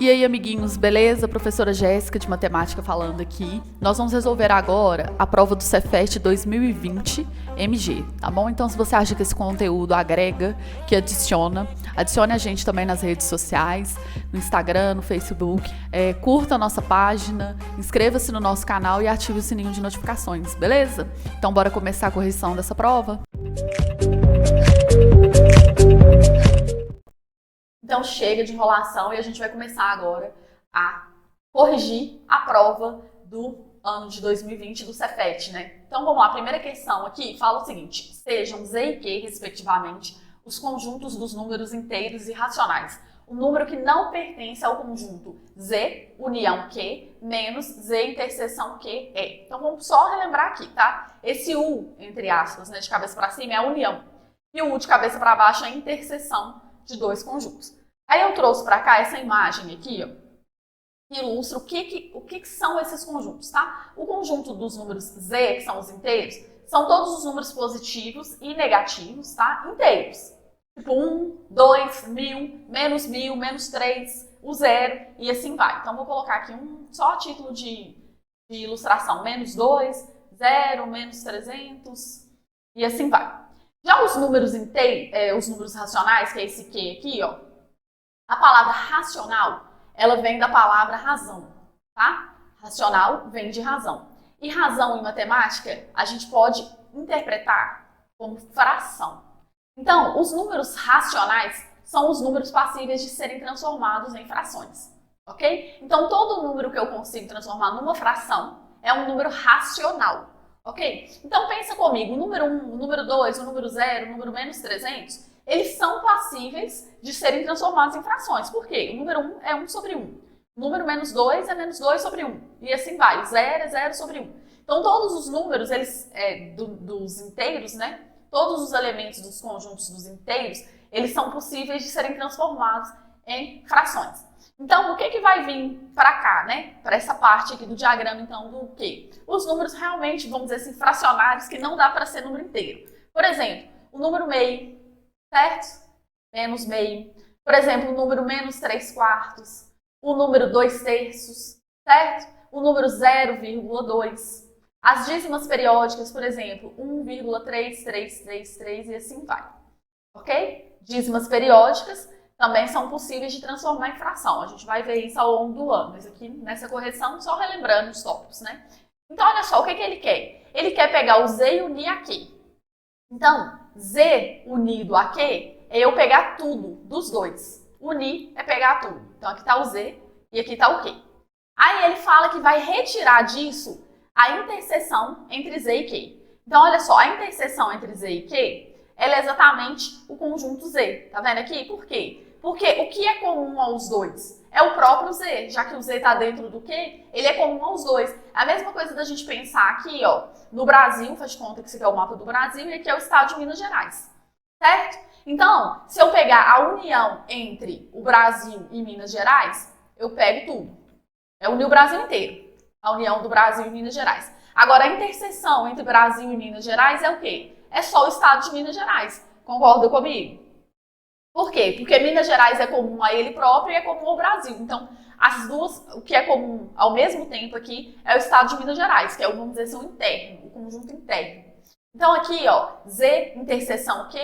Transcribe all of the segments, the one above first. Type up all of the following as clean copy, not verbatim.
E aí, amiguinhos, beleza? Professora Jéssica de Matemática falando aqui. Nós vamos resolver agora a prova do Cefet 2020 MG, tá bom? Então, se você acha que esse conteúdo agrega, que adicione a gente também nas redes sociais, no Instagram, no Facebook. Curta a nossa página, inscreva-se no nosso canal e ative o sininho de notificações, beleza? Então, bora começar a correção dessa prova? Então chega de enrolação e a gente vai começar agora a corrigir a prova do ano de 2020 do Cefet, né? Então vamos lá, a primeira questão aqui fala o seguinte: sejam Z e Q, respectivamente, os conjuntos dos números inteiros e racionais. O número que não pertence ao conjunto Z, união Q, menos Z, interseção Q, é. Então vamos só relembrar aqui, tá? Esse U, entre aspas, né, de cabeça para cima é a união. E o U de cabeça para baixo é a interseção de dois conjuntos. Aí eu trouxe para cá essa imagem aqui, ó, que ilustra o que são esses conjuntos, tá? O conjunto dos números Z, que são os inteiros, são todos os números positivos e negativos, tá? Inteiros. Tipo 1, 2, 1000, menos 3, o 0 e assim vai. Então vou colocar aqui só a título de ilustração. Menos 2, 0, menos 300 e assim vai. Já os números inteiros, os números racionais, que é esse Q aqui, ó, a palavra racional, ela vem da palavra razão, tá? Racional vem de razão. E razão em matemática, a gente pode interpretar como fração. Então, os números racionais são os números passíveis de serem transformados em frações, ok? Então, todo número que eu consigo transformar numa fração é um número racional, ok? Então, pensa comigo, o número 1, o número 2, o número 0, o número menos 300... eles são passíveis de serem transformados em frações. Por quê? O número 1 é 1 sobre 1. O número menos 2 é menos 2 sobre 1. E assim vai. O 0 é 0 sobre 1. Então, todos os números dos inteiros, né? Todos os elementos dos conjuntos dos inteiros, eles são possíveis de serem transformados em frações. Então, o que vai vir para cá, né? Para essa parte aqui do diagrama, então, do quê? Os números realmente, vamos dizer assim, fracionários, que não dá para ser número inteiro. Por exemplo, o número meio, certo? Menos meio. Por exemplo, o número menos 3/4. O número 2/3, certo? O número 0,2. As dízimas periódicas, por exemplo, 1,3333 e assim vai. Ok? Dízimas periódicas também são possíveis de transformar em fração. A gente vai ver isso ao longo do ano. Mas aqui nessa correção, só relembrando os tópicos, né? Então, olha só, o que ele quer? Ele quer pegar o Z e unir a Q. Então, Z unido a Q é eu pegar tudo dos dois. Unir é pegar tudo. Então, aqui está o Z e aqui está o Q. Aí ele fala que vai retirar disso a interseção entre Z e Q. Então, olha só, a interseção entre Z e Q, ela é exatamente o conjunto Z. Tá vendo aqui? Por quê? Porque o que é comum aos dois é o próprio Z. Já que o Z está dentro do Q, ele é comum aos dois. A mesma coisa da gente pensar aqui, ó, no Brasil, faz de conta que esse aqui é o mapa do Brasil e aqui é o estado de Minas Gerais, certo? Então, se eu pegar a união entre o Brasil e Minas Gerais, eu pego tudo. É unir o Brasil inteiro, a união do Brasil e Minas Gerais. Agora, a interseção entre Brasil e Minas Gerais é o quê? É só o estado de Minas Gerais. Concorda comigo? Por quê? Porque Minas Gerais é comum a ele próprio e é comum ao Brasil. Então, as duas, o que é comum ao mesmo tempo aqui é o estado de Minas Gerais, que é o, vamos dizer assim, o interno, o conjunto interno. Então aqui, ó, Z interseção Q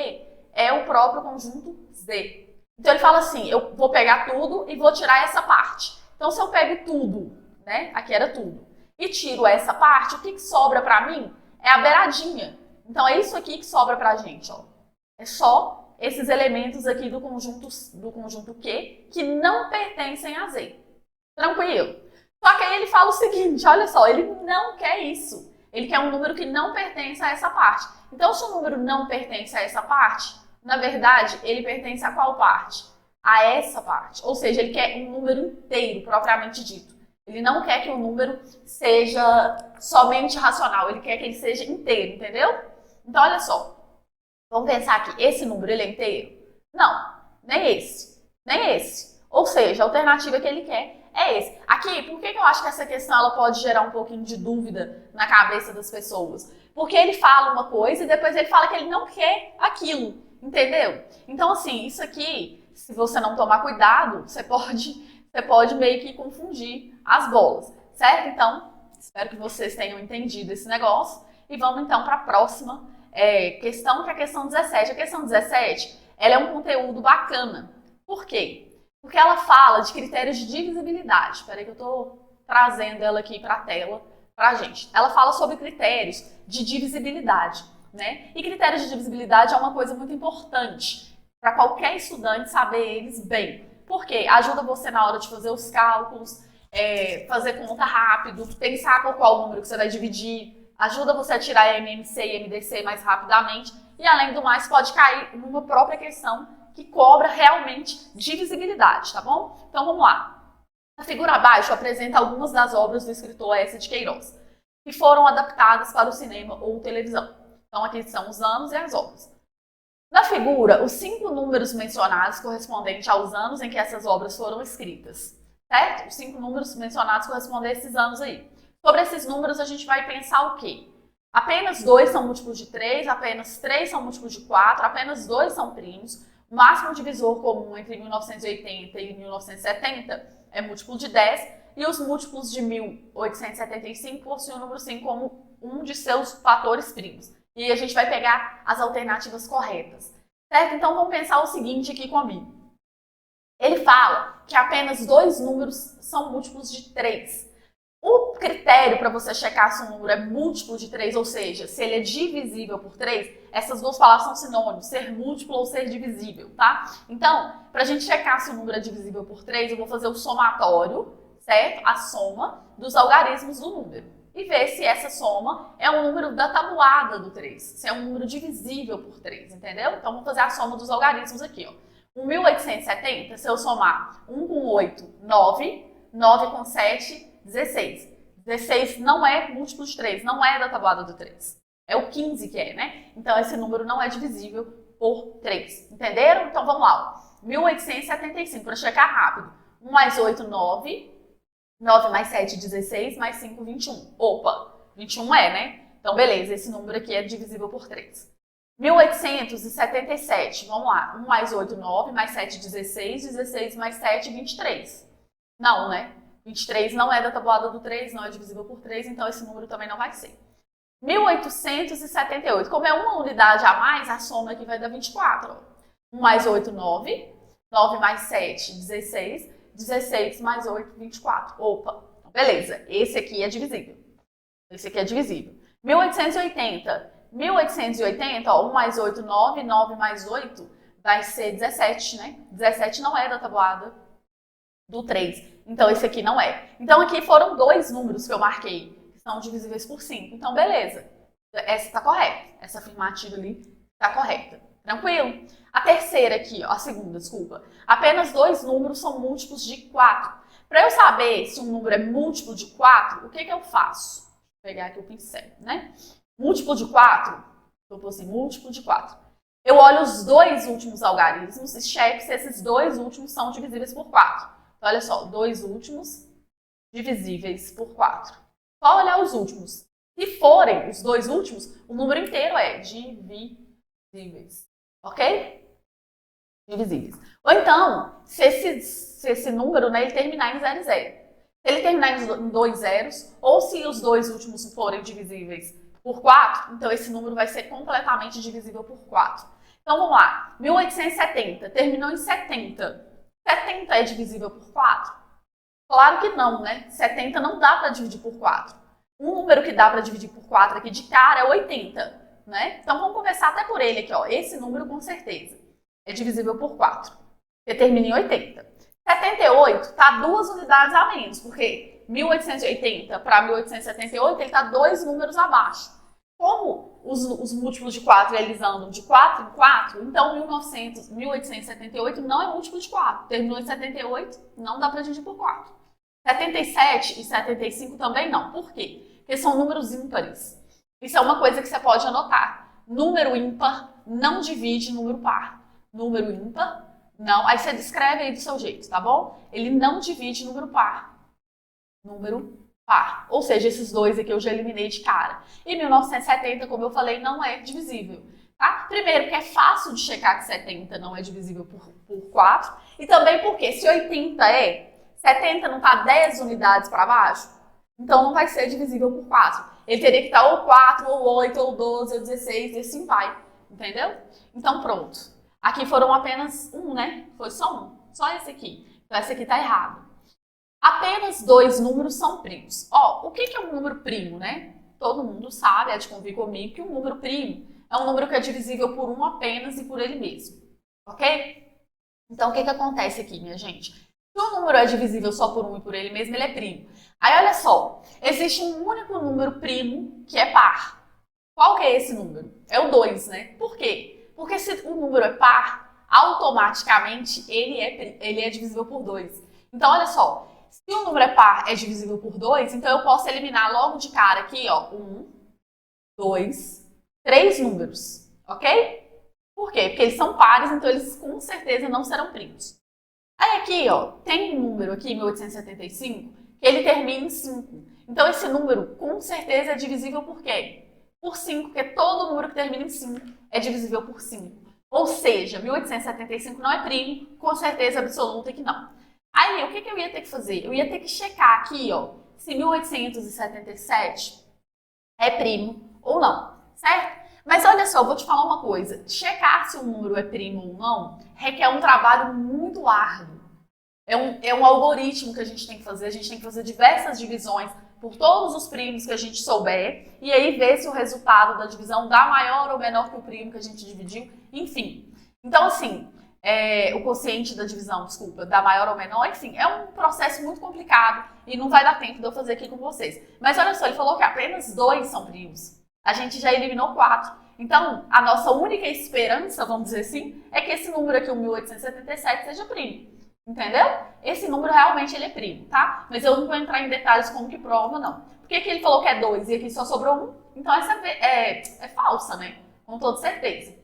é o próprio conjunto Z. Então ele fala assim, eu vou pegar tudo e vou tirar essa parte. Então se eu pego tudo, né, aqui era tudo, e tiro essa parte, o que sobra pra mim é a beiradinha. Então é isso aqui que sobra pra gente, ó. É só esses elementos aqui do conjunto Q que não pertencem a Z. Tranquilo? Só que aí ele fala o seguinte, olha só, ele não quer isso. Ele quer um número que não pertence a essa parte. Então, se o número não pertence a essa parte, na verdade, ele pertence a qual parte? A essa parte. Ou seja, ele quer um número inteiro, propriamente dito. Ele não quer que o número seja somente racional, ele quer que ele seja inteiro, entendeu? Então, olha só. Vamos pensar aqui, esse número ele é inteiro? Não, nem esse, nem esse. Ou seja, a alternativa que ele quer é esse. Aqui, por que eu acho que essa questão ela pode gerar um pouquinho de dúvida na cabeça das pessoas? Porque ele fala uma coisa e depois ele fala que ele não quer aquilo, entendeu? Então, assim, isso aqui, se você não tomar cuidado, você você pode meio que confundir as bolas, certo? Então, espero que vocês tenham entendido esse negócio. E vamos então para a próxima questão, que é a questão 17. A questão 17, ela é um conteúdo bacana. Por quê? Porque ela fala de critérios de divisibilidade. Espera aí que eu estou trazendo ela aqui para a tela para a gente. Ela fala sobre critérios de divisibilidade, né? E critérios de divisibilidade é uma coisa muito importante para qualquer estudante saber eles bem. Porque ajuda você na hora de fazer os cálculos, fazer conta rápido, pensar por qual número que você vai dividir, ajuda você a tirar MMC e MDC mais rapidamente e, além do mais, pode cair numa própria questão que cobra realmente divisibilidade, tá bom? Então, vamos lá. A figura abaixo apresenta algumas das obras do escritor S. de Queiroz, que foram adaptadas para o cinema ou televisão. Então, aqui são os anos e as obras. Na figura, os 5 números mencionados correspondentes aos anos em que essas obras foram escritas, certo? Os 5 números mencionados correspondem a esses anos aí. Sobre esses números, a gente vai pensar o quê? Apenas 2 são múltiplos de 3, apenas 3 são múltiplos de 4, apenas 2 são primos. O máximo divisor comum entre 1980 e 1970 é múltiplo de 10, e os múltiplos de 1875 possuem o número 5 como um de seus fatores primos. E a gente vai pegar as alternativas corretas, certo? Então, vamos pensar o seguinte aqui comigo. Ele fala que apenas 2 números são múltiplos de 3. O critério para você checar se um número é múltiplo de 3, ou seja, se ele é divisível por 3, essas duas palavras são sinônimos, ser múltiplo ou ser divisível, tá? Então, para a gente checar se o número é divisível por 3, eu vou fazer o somatório, certo? A soma dos algarismos do número. E ver se essa soma é um número da tabuada do 3, se é um número divisível por 3, entendeu? Então, vamos fazer a soma dos algarismos aqui, ó. O 1870, se eu somar 1 com 8, 9, 9 com 7, 16. 16 não é múltiplo de 3, não é da tabuada do 3. É o 15 que é, né? Então, esse número não é divisível por 3. Entenderam? Então, vamos lá. Ó. 1875, para checar rápido. 1 mais 8, 9. 9 mais 7, 16. Mais 5, 21. Opa, 21 é, né? Então, beleza, esse número aqui é divisível por 3. 1877, vamos lá. 1 mais 8, 9. Mais 7, 16. 16 mais 7, 23. Não, né? 23 não é da tabuada do 3, não é divisível por 3, então esse número também não vai ser. 1878, como é uma unidade a mais, a soma aqui vai dar 24. Ó. 1 mais 8, 9. 9 mais 7, 16. 16 mais 8, 24. Opa, beleza, esse aqui é divisível. Esse aqui é divisível. 1880. 1880, ó, 1 mais 8, 9. 9 mais 8 vai ser 17, né? 17 não é da tabuada do 3. Então, esse aqui não é. Então, aqui foram 2 números que eu marquei, que são divisíveis por 5. Então, beleza. Essa está correta. Essa afirmativa ali está correta. Tranquilo? A terceira aqui, ó, a segunda, desculpa. Apenas 2 números são múltiplos de 4. Para eu saber se um número é múltiplo de 4, o que eu faço? Vou pegar aqui o pincel, né? Múltiplo de 4, eu vou assim, múltiplo de 4. Eu olho os 2 últimos algarismos e checo se esses 2 últimos são divisíveis por 4. Então, olha só, 2 últimos divisíveis por 4. Só olhar os últimos. Se forem os 2 últimos, o número inteiro é divisíveis. Ok? Divisíveis. Ou então, se esse número, né, ele terminar em 00. Se ele terminar em 2 zeros, ou se os 2 últimos forem divisíveis por 4, então esse número vai ser completamente divisível por 4. Então, vamos lá. 1870, terminou em 70. 70 é divisível por 4? Claro que não, né? 70 não dá para dividir por 4. Um número que dá para dividir por 4 aqui de cara é 80, né? Então, vamos começar até por ele aqui, ó. Esse número, com certeza, é divisível por 4, porque termina em 80. 78 está 2 unidades a menos, porque 1880 para 1878 ele está 2 números abaixo. Como os múltiplos de 4 eles andam de 4 em 4, então 1878 não é múltiplo de 4. Terminou em 78, não dá para dividir por 4. 77 e 75 também não. Por quê? Porque são números ímpares. Isso é uma coisa que você pode anotar. Número ímpar não divide número par. Número ímpar, não. Aí você descreve aí do seu jeito, tá bom? Ele não divide número par. Número par. Ou seja, esses 2 aqui eu já eliminei de cara. E 1970, como eu falei, não é divisível. Tá? Primeiro, porque é fácil de checar que 70 não é divisível por 4. E também porque se 80 é, 70 não está 10 unidades para baixo? Então não vai ser divisível por 4. Ele teria que estar ou 4, ou 8, ou 12, ou 16, e assim vai. Entendeu? Então pronto. Aqui foram apenas um, né? Foi só um. Só esse aqui. Então esse aqui está errado. Apenas 2 números são primos. Ó, o que é um número primo, né? Todo mundo sabe, há de convir comigo, que um número primo é um número que é divisível por 1 apenas e por ele mesmo. Ok? Então o que acontece aqui, minha gente? Se o número é divisível só por 1 e por ele mesmo, ele é primo. Aí olha só, existe um único número primo que é par. Qual que é esse número? É o 2, né? Por quê? Porque se o número é par, automaticamente ele é divisível por 2. Então olha só, se o número é par é divisível por 2, então eu posso eliminar logo de cara aqui, ó, 1, 2, 3 números, ok? Por quê? Porque eles são pares, então eles com certeza não serão primos. Aí aqui, ó, tem um número aqui, 1875, que ele termina em 5. Então esse número com certeza é divisível por quê? Por 5, porque todo número que termina em 5 é divisível por 5. Ou seja, 1875 não é primo, com certeza absoluta que não. Aí, o que eu ia ter que fazer? Eu ia ter que checar aqui, ó, se 1877 é primo ou não, certo? Mas olha só, eu vou te falar uma coisa. Checar se um número é primo ou não requer um trabalho muito árduo. É um algoritmo que a gente tem que fazer. A gente tem que fazer diversas divisões por todos os primos que a gente souber e aí ver se o resultado da divisão dá maior ou menor que o primo que a gente dividiu. Enfim. Então, assim, o quociente da divisão, desculpa, dá maior ou menor. Enfim, é um processo muito complicado e não vai dar tempo de eu fazer aqui com vocês. Mas olha só, ele falou que apenas 2 são primos. A gente já eliminou 4. Então, a nossa única esperança, vamos dizer assim, é que esse número aqui, o 1877, seja primo. Entendeu? Esse número realmente ele é primo, tá? Mas eu não vou entrar em detalhes como que prova, não. Por que ele falou que é 2 e aqui só sobrou 1? Então essa é falsa, né? Com toda certeza.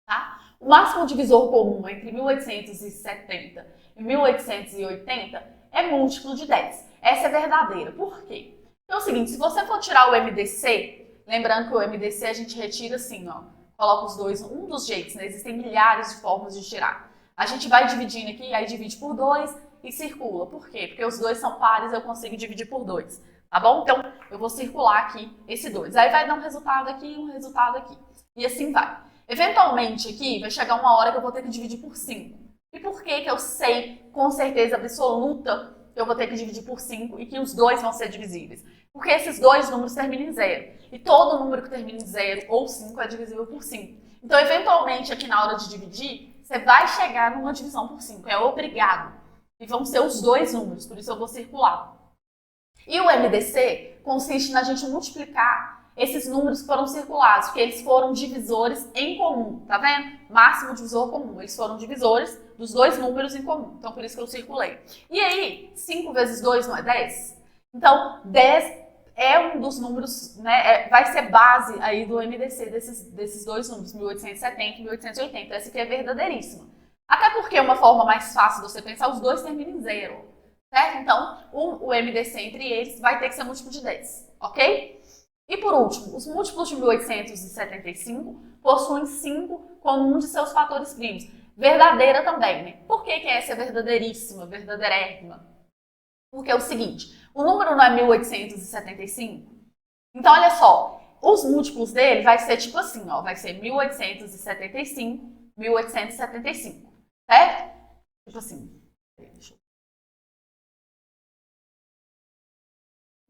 Tá? O máximo divisor comum entre 1870 e 1880 é múltiplo de 10. Essa é verdadeira. Por quê? Então é o seguinte, se você for tirar o MDC, lembrando que o MDC a gente retira assim, ó. Coloca os dois, um dos jeitos, né? Existem milhares de formas de tirar. A gente vai dividindo aqui, aí divide por 2 e circula. Por quê? Porque os dois são pares, eu consigo dividir por 2. Tá bom? Então, eu vou circular aqui esse 2. Aí vai dar um resultado aqui e um resultado aqui. E assim vai. Eventualmente aqui, vai chegar uma hora que eu vou ter que dividir por 5. E por que eu sei com certeza absoluta que eu vou ter que dividir por 5 e que os dois vão ser divisíveis? Porque esses dois números terminam em 0. E todo número que termina em 0 ou 5 é divisível por 5. Então, eventualmente, aqui na hora de dividir, você vai chegar numa divisão por 5, é obrigado. E vão ser os dois números, por isso eu vou circular. E o MDC consiste na gente multiplicar esses números que foram circulados, porque eles foram divisores em comum, tá vendo? Máximo divisor comum, eles foram divisores dos dois números em comum, então por isso que eu circulei. E aí, 5 vezes 2 não é 10? Então, 10 é um dos números, né, vai ser base aí do MDC desses dois números, 1870 e 1880. Essa aqui é verdadeiríssima. Até porque é uma forma mais fácil de você pensar, os dois terminam em 0, certo? Então, o MDC entre eles vai ter que ser múltiplo de 10, ok? E por último, os múltiplos de 1875 possuem 5 como um de seus fatores primos. Verdadeira também, né? Por que essa é verdadeiríssima, verdadeirérrima? Porque é o seguinte, o número não é 1875? Então, olha só, os múltiplos dele vai ser tipo assim, ó, vai ser 1875, 1875, certo? Tipo assim,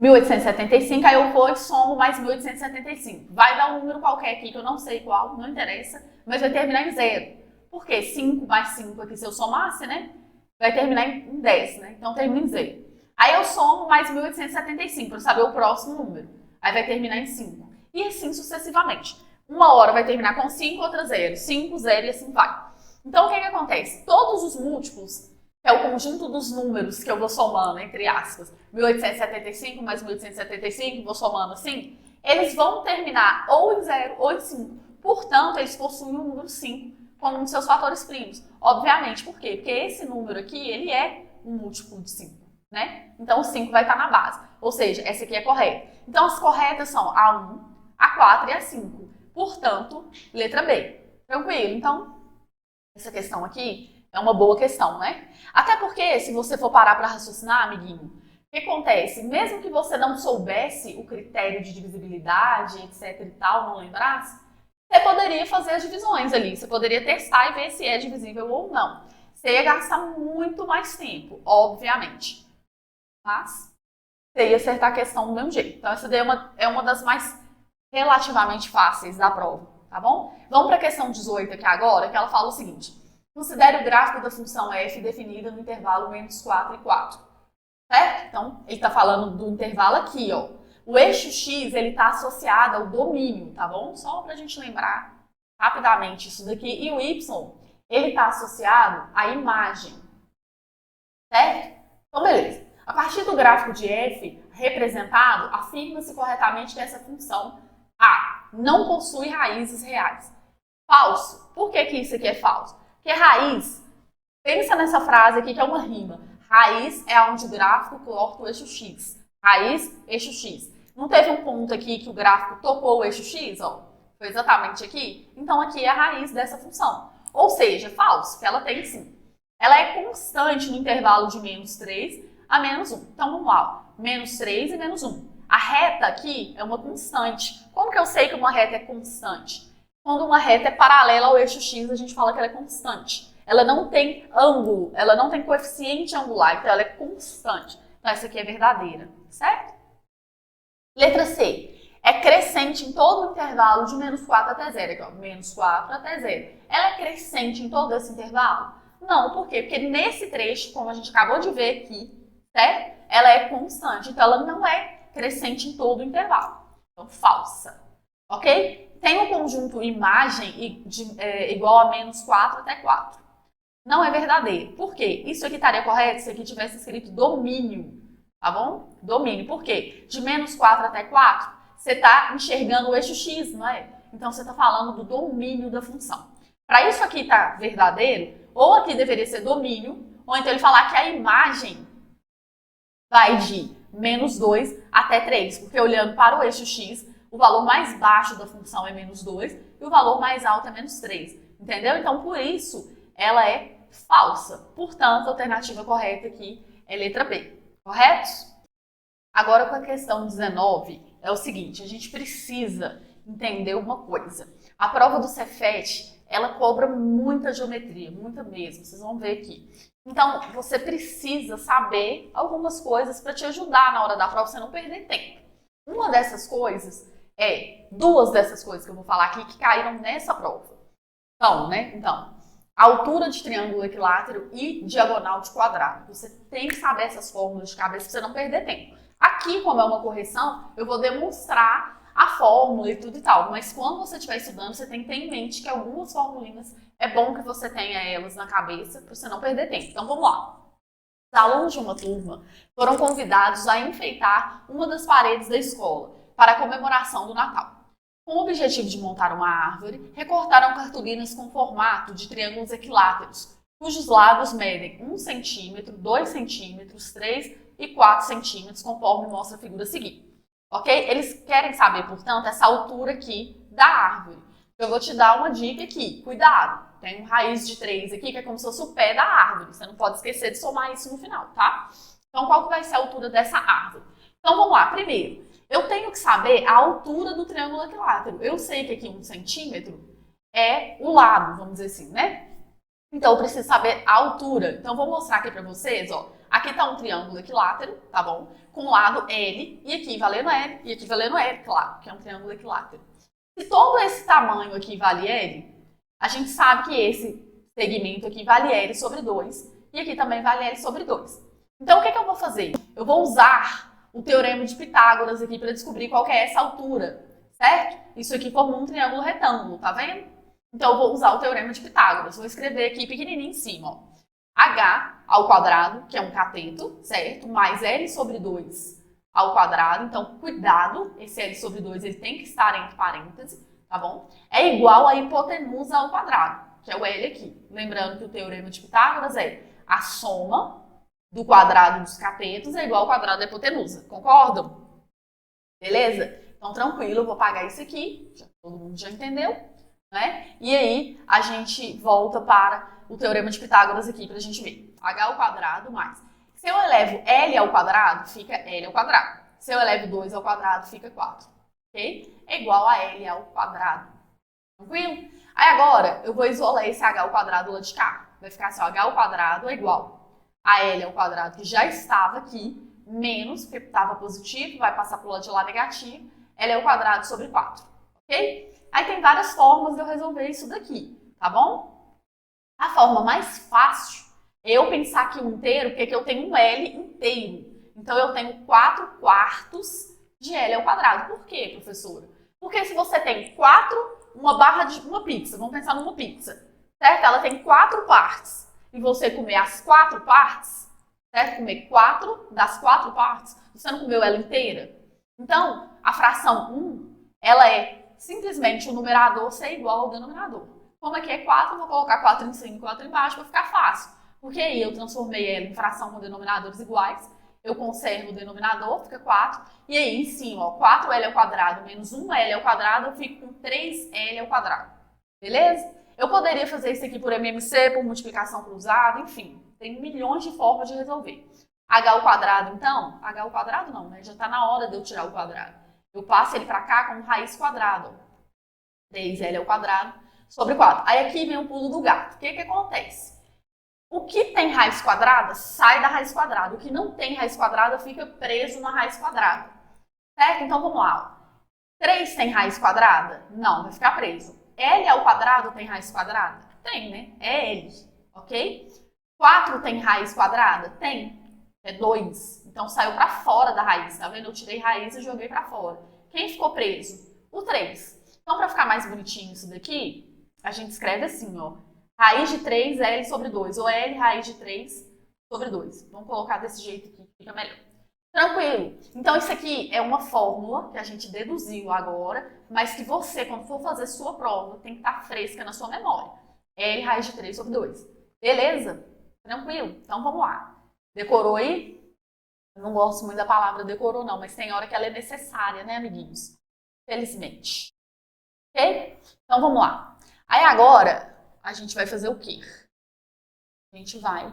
1875, aí eu vou e somo mais 1875. Vai dar um número qualquer aqui, que eu não sei qual, não interessa, mas vai terminar em 0. Por quê? 5 mais 5 aqui, se eu somasse, né? Vai terminar em 10, né? Então termina em 0. Aí eu somo mais 1875 para saber o próximo número. Aí vai terminar em 5. E assim sucessivamente. Uma hora vai terminar com 5, outra 0. 5, 0 e assim vai. Então o que acontece? Todos os múltiplos, que é o conjunto dos números que eu vou somando, entre aspas, 1875 mais 1875, vou somando assim, eles vão terminar ou em 0 ou em 5. Portanto, eles possuem o número 5 como um de seus fatores primos. Obviamente, por quê? Porque esse número aqui, ele é um múltiplo de 5. Né? Então, o 5 vai estar na base. Ou seja, essa aqui é correta. Então, as corretas são a 1, a 4 e a 5. Portanto, letra B. Tranquilo? Então, essa questão aqui É uma boa questão, né? Até porque, se você for parar para raciocinar, amiguinho, o que acontece? Mesmo que você não soubesse o critério de divisibilidade, etc e tal, não lembrasse, você poderia fazer as divisões ali. Você poderia testar e ver se é divisível ou não. Você ia gastar muito mais tempo, obviamente. Mas você ia acertar a questão do mesmo jeito. Então, essa daí é uma das mais relativamente fáceis da prova, tá bom? Vamos para a questão 18 aqui agora, que ela fala o seguinte. Considere o gráfico da função f definida no intervalo menos 4 e 4. Certo? Então, ele está falando do intervalo aqui, ó. O eixo x, ele está associado ao domínio, tá bom? Só para a gente lembrar rapidamente isso daqui. E o y, ele está associado à imagem, certo? Então, beleza. A partir do gráfico de f representado, afirma-se corretamente que essa função a não possui raízes reais. Falso. Por que isso aqui é falso? Porque raiz, pensa nessa frase aqui que é uma rima. Raiz é onde o gráfico corta o eixo x. Raiz, eixo x. Não teve um ponto aqui que o gráfico tocou o eixo x? Ó? Foi exatamente aqui? Então aqui é a raiz dessa função. Ou seja, falso, que ela tem sim. Ela é constante no intervalo de menos 3 a menos 1. Então vamos lá, menos 3 e menos 1. A reta aqui é uma constante. Como que eu sei que uma reta é constante? Quando uma reta é paralela ao eixo x, a gente fala que ela é constante. Ela não tem ângulo, ela não tem coeficiente angular, então ela é constante. Então essa aqui é verdadeira, certo? Letra C. É crescente em todo o intervalo de menos 4 até 0. Aqui, ó, menos 4 até 0. Ela é crescente em todo esse intervalo? Não, por quê? Porque nesse trecho, como a gente acabou de ver aqui, certo? Ela é constante, então ela não é crescente em todo o intervalo. Então, falsa. Ok? Tem um conjunto imagem igual a menos 4 até 4. Não é verdadeiro. Por quê? Isso aqui estaria correto se aqui tivesse escrito domínio. Tá bom? Domínio. Por quê? De menos 4 até 4, você está enxergando o eixo x, não é? Então, você está falando do domínio da função. Para isso aqui estar tá verdadeiro, ou aqui deveria ser domínio, ou então ele falar que a imagem vai de menos 2 até 3, porque olhando para o eixo x, o valor mais baixo da função é menos 2 e o valor mais alto é menos 3. Entendeu? Então, por isso, ela é falsa. Portanto, a alternativa correta aqui é letra B. Correto? Agora, com a questão 19, é o seguinte, a gente precisa entender uma coisa. A prova do Cefet, ela cobra muita geometria, muita mesmo, vocês vão ver aqui. Então, você precisa saber algumas coisas para te ajudar na hora da prova, você não perder tempo. Uma dessas coisas duas dessas coisas que eu vou falar aqui que caíram nessa prova. Então, a altura de triângulo equilátero e diagonal de quadrado. Você tem que saber essas fórmulas de cabeça para você não perder tempo. Aqui, como é uma correção, eu vou demonstrar a fórmula e tudo e tal. Mas quando você estiver estudando, você tem que ter em mente que algumas formulinhas é bom que você tenha elas na cabeça para você não perder tempo. Então, vamos lá. Os alunos de uma turma foram convidados a enfeitar uma das paredes da escola para a comemoração do Natal. Com o objetivo de montar uma árvore, recortaram cartolinas com formato de triângulos equiláteros, cujos lados medem 1 cm, 2 cm, 3 e 4 cm, conforme mostra a figura a seguir. Ok? Eles querem saber, portanto, essa altura aqui da árvore. Eu vou te dar uma dica aqui. Cuidado! Tem um raiz de 3 aqui, que é como se fosse o pé da árvore. Você não pode esquecer de somar isso no final, tá? Então, qual que vai ser a altura dessa árvore? Então, vamos lá. Primeiro, eu tenho que saber a altura do triângulo equilátero. Eu sei que aqui 1 centímetro é o lado, vamos dizer assim, né? Então, eu preciso saber a altura. Então, vou mostrar aqui para vocês, ó. Aqui está um triângulo equilátero, tá bom? Com lado L, e aqui valendo L, e aqui valendo L, claro, que é um triângulo equilátero. Se todo esse tamanho aqui vale L, a gente sabe que esse segmento aqui vale L sobre 2, e aqui também vale L sobre 2. Então, o que eu vou fazer? Eu vou usar o teorema de Pitágoras aqui para descobrir qual que é essa altura, certo? Isso aqui forma um triângulo retângulo, tá vendo? Então, eu vou usar o teorema de Pitágoras. Vou escrever aqui pequenininho em cima, ó. H ao quadrado, que é um cateto, certo? Mais L sobre 2 ao quadrado. Então, cuidado, esse L sobre 2 ele tem que estar entre parênteses, tá bom? É igual a hipotenusa ao quadrado, que é o L aqui. Lembrando que o teorema de Pitágoras é a soma do quadrado dos catetos é igual ao quadrado da hipotenusa. Concordam? Beleza? Então, tranquilo, eu vou apagar isso aqui. Todo mundo já entendeu, né? E aí, a gente volta para o teorema de Pitágoras aqui pra gente ver. H ao quadrado mais. Se eu elevo L ao quadrado, fica L ao quadrado. Se eu elevo 2 ao quadrado, fica 4. Ok? É igual a L ao quadrado. Tranquilo? Aí agora, eu vou isolar esse H ao quadrado lá de cá. Vai ficar assim, ó, H ao quadrado é igual a L ao quadrado, que já estava aqui, menos, porque estava positivo, vai passar para o lado de lá negativo, L ao quadrado sobre 4. Ok? Aí tem várias formas de eu resolver isso daqui, tá bom? A forma mais fácil é eu pensar aqui um inteiro, porque aqui eu tenho um L inteiro. Então, eu tenho 4 quartos de L ao quadrado. Por quê, professora? Porque se você tem 4, uma barra de uma pizza, vamos pensar numa pizza, certo? Ela tem 4 partes. E você comer as 4 partes, certo? Comer 4 das 4 partes, você não comeu ela inteira. Então, a fração 1, ela é simplesmente o numerador ser igual ao denominador. Como aqui é 4, eu vou colocar 4 em cima e 4 embaixo para ficar fácil. Porque aí eu transformei ela em fração com denominadores iguais, eu conservo o denominador, fica 4, e aí em cima, ó, 4L ao quadrado menos 1L ao quadrado, eu fico com 3L ao quadrado. Beleza? Eu poderia fazer isso aqui por MMC, por multiplicação cruzada, enfim, tem milhões de formas de resolver. H ao quadrado, então, H ao quadrado não, né? Já está na hora de eu tirar o quadrado. Eu passo ele para cá como raiz quadrada, ó. 3L ao quadrado sobre 4. Aí aqui vem o pulo do gato. O que acontece? O que tem raiz quadrada sai da raiz quadrada. O que não tem raiz quadrada fica preso na raiz quadrada. Certo? Então vamos lá. 3 tem raiz quadrada? Não, vai ficar preso. L ao quadrado tem raiz quadrada? Tem, né? É L. Ok? 4 tem raiz quadrada? Tem. É 2. Então saiu para fora da raiz. Tá vendo? Eu tirei raiz e joguei para fora. Quem ficou preso? O 3. Então, para ficar mais bonitinho isso daqui, a gente escreve assim, ó. Raiz de 3, L sobre 2. Ou L raiz de 3 sobre 2. Vamos colocar desse jeito aqui, fica melhor. Tranquilo. Então, isso aqui é uma fórmula que a gente deduziu agora, mas que você, quando for fazer sua prova, tem que estar fresca na sua memória. L raiz de 3 sobre 2. Beleza? Tranquilo? Então, vamos lá. Decorou aí? Eu não gosto muito da palavra decorou, não, mas tem hora que ela é necessária, né, amiguinhos? Felizmente. Ok? Então, vamos lá. Aí, agora, a gente vai fazer o quê? A gente vai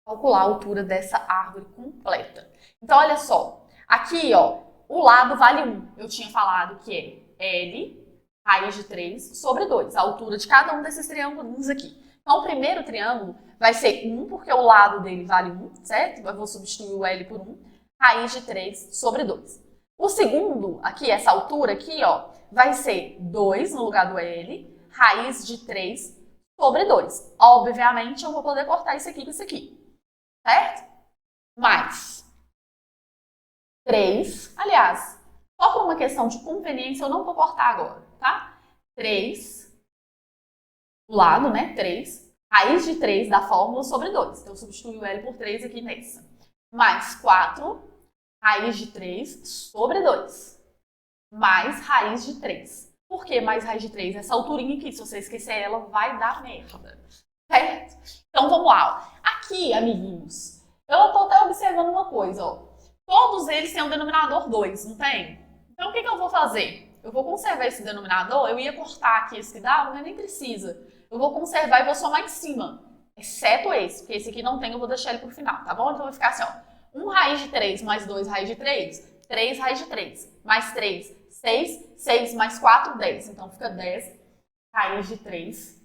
calcular a altura dessa árvore completa. Então, olha só. Aqui, ó, o lado vale 1. Eu tinha falado que é L, raiz de 3, sobre 2. A altura de cada um desses triângulos aqui. Então, o primeiro triângulo vai ser 1, porque o lado dele vale 1, certo? Eu vou substituir o L por 1. Raiz de 3 sobre 2. O segundo, aqui, essa altura aqui, ó, vai ser 2 no lugar do L, raiz de 3 sobre 2. Obviamente, eu vou poder cortar isso aqui com isso aqui, certo? Mais 3, aliás, só por uma questão de conveniência, eu não vou cortar agora, tá? 3, o lado, né? 3, raiz de 3 da fórmula sobre 2. Então, eu substituo o L por 3 aqui nessa. Mais 4, raiz de 3 sobre 2. Mais raiz de 3. Por que mais raiz de 3? Essa alturinha aqui, se você esquecer ela, vai dar merda. Certo? Então, vamos lá. Aqui, amiguinhos, eu tô até observando uma coisa, ó. Todos eles têm um denominador 2, não tem? Então, o que eu vou fazer? Eu vou conservar esse denominador, eu ia cortar aqui esse que dava, mas nem precisa. Eu vou conservar e vou somar em cima, exceto esse, porque esse aqui não tem, eu vou deixar ele pro final, tá bom? Então, vai ficar assim, ó. 1 raiz de 3 mais 2 raiz de 3, 3 raiz de 3, mais 3, 6, 6 mais 4, 10. Então, fica 10 raiz de 3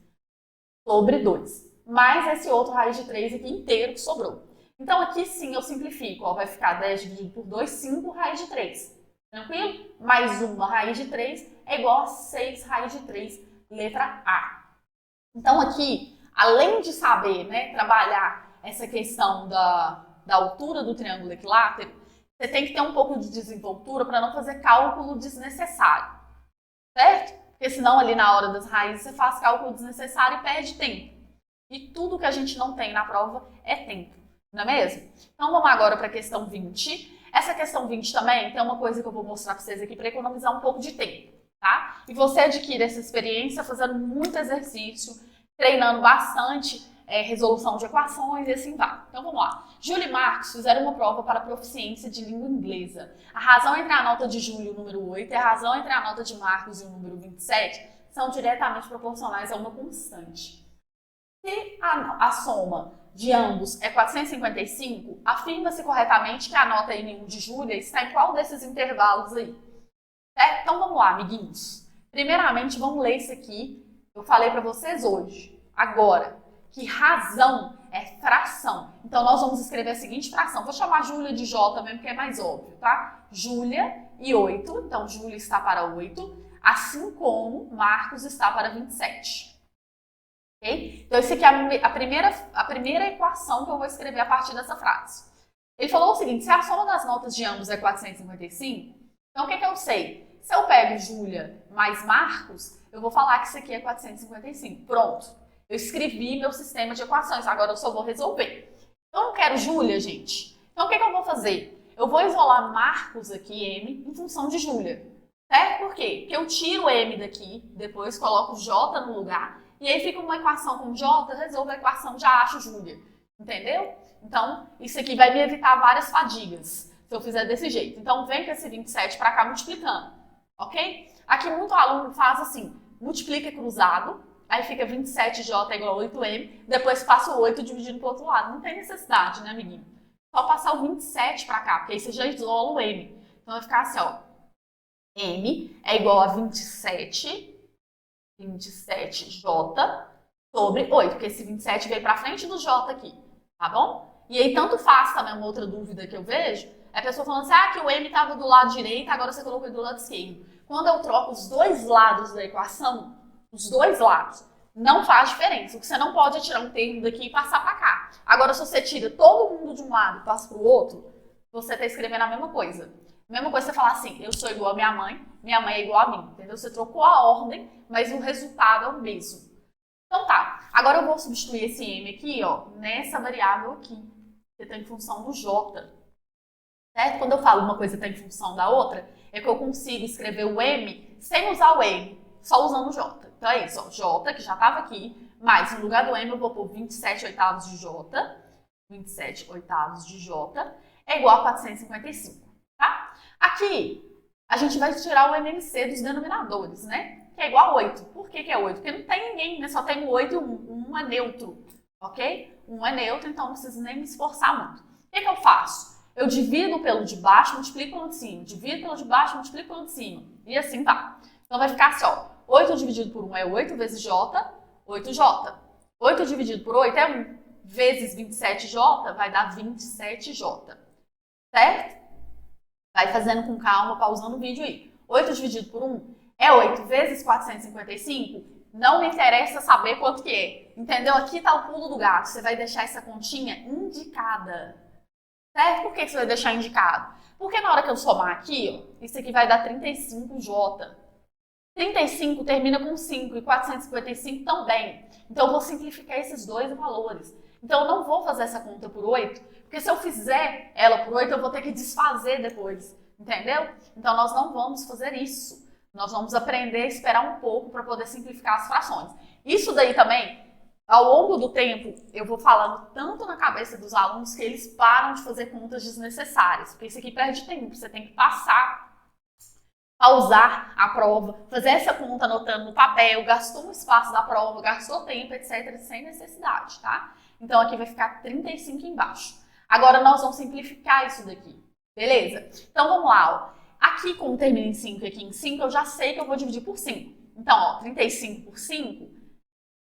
sobre 2. Mais esse outro raiz de 3 aqui inteiro que sobrou. Então, aqui sim eu simplifico. Ó, vai ficar 10 dividido por 2, 5 raiz de 3. Tranquilo? Mais uma raiz de 3 é igual a 6 raiz de 3, letra A. Então, aqui, além de saber, né, trabalhar essa questão da altura do triângulo equilátero, você tem que ter um pouco de desenvoltura para não fazer cálculo desnecessário, certo? Porque senão ali na hora das raízes você faz cálculo desnecessário e perde tempo. E tudo que a gente não tem na prova é tempo, não é mesmo? Então vamos agora para a questão 20. Essa questão 20 também tem uma coisa que eu vou mostrar para vocês aqui para economizar um pouco de tempo, tá? E você adquire essa experiência fazendo muito exercício, treinando bastante resolução de equações e assim vai. Então vamos lá. Júlia e Marcos fizeram uma prova para proficiência de língua inglesa. A razão entre a nota de Júlia e o número 8 e a razão entre a nota de Marcos e o número 27 são diretamente proporcionais a uma constante. Se a soma de ambos é 455, afirma-se corretamente que a nota N1 de Júlia está em qual desses intervalos aí? Certo? Então vamos lá, amiguinhos. Primeiramente, vamos ler isso aqui. Eu falei para vocês hoje, agora, que razão é fração. Então nós vamos escrever a seguinte fração. Vou chamar Júlia de J mesmo, que é mais óbvio, tá? Júlia e 8. Então Júlia está para 8, assim como Marcos está para 27. Okay? Então, isso aqui é a primeira equação que eu vou escrever a partir dessa frase. Ele falou o seguinte, se a soma das notas de ambos é 455, então o que eu sei? Se eu pego Júlia mais Marcos, eu vou falar que isso aqui é 455. Pronto. Eu escrevi meu sistema de equações, agora eu só vou resolver. Eu não quero Júlia, gente. Então, o que eu vou fazer? Eu vou isolar Marcos aqui, M, em função de Júlia. Certo? Por quê? Porque eu tiro M daqui, depois coloco J no lugar, e aí fica uma equação com J, resolvo a equação, já acho Júlia. Entendeu? Então, isso aqui vai me evitar várias fadigas, se eu fizer desse jeito. Então, vem com esse 27 para cá multiplicando, ok? Aqui muito aluno faz assim, multiplica cruzado, aí fica 27J igual a 8M, depois passa o 8 dividindo para o outro lado. Não tem necessidade, né, amiguinho? Só passar o 27 para cá, porque aí você já isola o M. Então, vai ficar assim, ó. M é igual a 27J sobre 8, porque esse 27 veio para frente do J aqui, tá bom? E aí, tanto faz também uma outra dúvida que eu vejo, é a pessoa falando assim, que o M estava do lado direito, agora você colocou ele do lado esquerdo. Quando eu troco os dois lados da equação, os dois lados, não faz diferença. O que você não pode é tirar um termo daqui e passar para cá. Agora, se você tira todo mundo de um lado e passa para o outro, você está escrevendo a mesma coisa. Mesma coisa você falar assim, eu sou igual a minha mãe é igual a mim, entendeu? Você trocou a ordem, mas o resultado é o mesmo. Então tá, agora eu vou substituir esse M aqui, ó, nessa variável aqui, que está em função do J. Certo? Quando eu falo uma coisa está em função da outra, é que eu consigo escrever o M sem usar o M, só usando o J. Então é isso, ó, J, que já estava aqui, mas no lugar do M eu vou pôr 27 oitavos de J, 27 oitavos de J, é igual a 455. Tá? Aqui, a gente vai tirar o MMC dos denominadores, né? Que é igual a 8. Por que é 8? Porque não tem ninguém, né? Só tem o 8 e 1. 1 é neutro, ok? 1 é neutro, então não preciso nem me esforçar muito. O que eu faço? Eu divido pelo de baixo, multiplico pelo de cima. Divido pelo de baixo, multiplico pelo de cima. E assim tá. Então vai ficar assim, ó. 8 dividido por 1 é 8 vezes J, 8J. 8 dividido por 8 é 1 vezes 27J, vai dar 27J. Certo? Vai fazendo com calma, pausando o vídeo aí. 8 dividido por 1 é 8 vezes 455? Não me interessa saber quanto que é. Entendeu? Aqui está o pulo do gato. Você vai deixar essa continha indicada. Certo? Por que você vai deixar indicado? Porque na hora que eu somar aqui, ó, isso aqui vai dar 35J. 35 termina com 5 e 455 também. Então eu vou simplificar esses dois valores. Então eu não vou fazer essa conta por 8, porque se eu fizer ela por 8, eu vou ter que desfazer depois, entendeu? Então nós não vamos fazer isso. Nós vamos aprender a esperar um pouco para poder simplificar as frações. Isso daí também, ao longo do tempo, eu vou falando tanto na cabeça dos alunos que eles param de fazer contas desnecessárias, porque isso aqui perde tempo, você tem que pausar a prova, fazer essa conta anotando no papel, gastou um espaço da prova, gastou tempo, etc, sem necessidade, tá? Então aqui vai ficar 35 embaixo. Agora nós vamos simplificar isso daqui, beleza? Então vamos lá, ó. Aqui como termina em 5 e aqui em 5, eu já sei que eu vou dividir por 5. Então, ó, 35 por 5,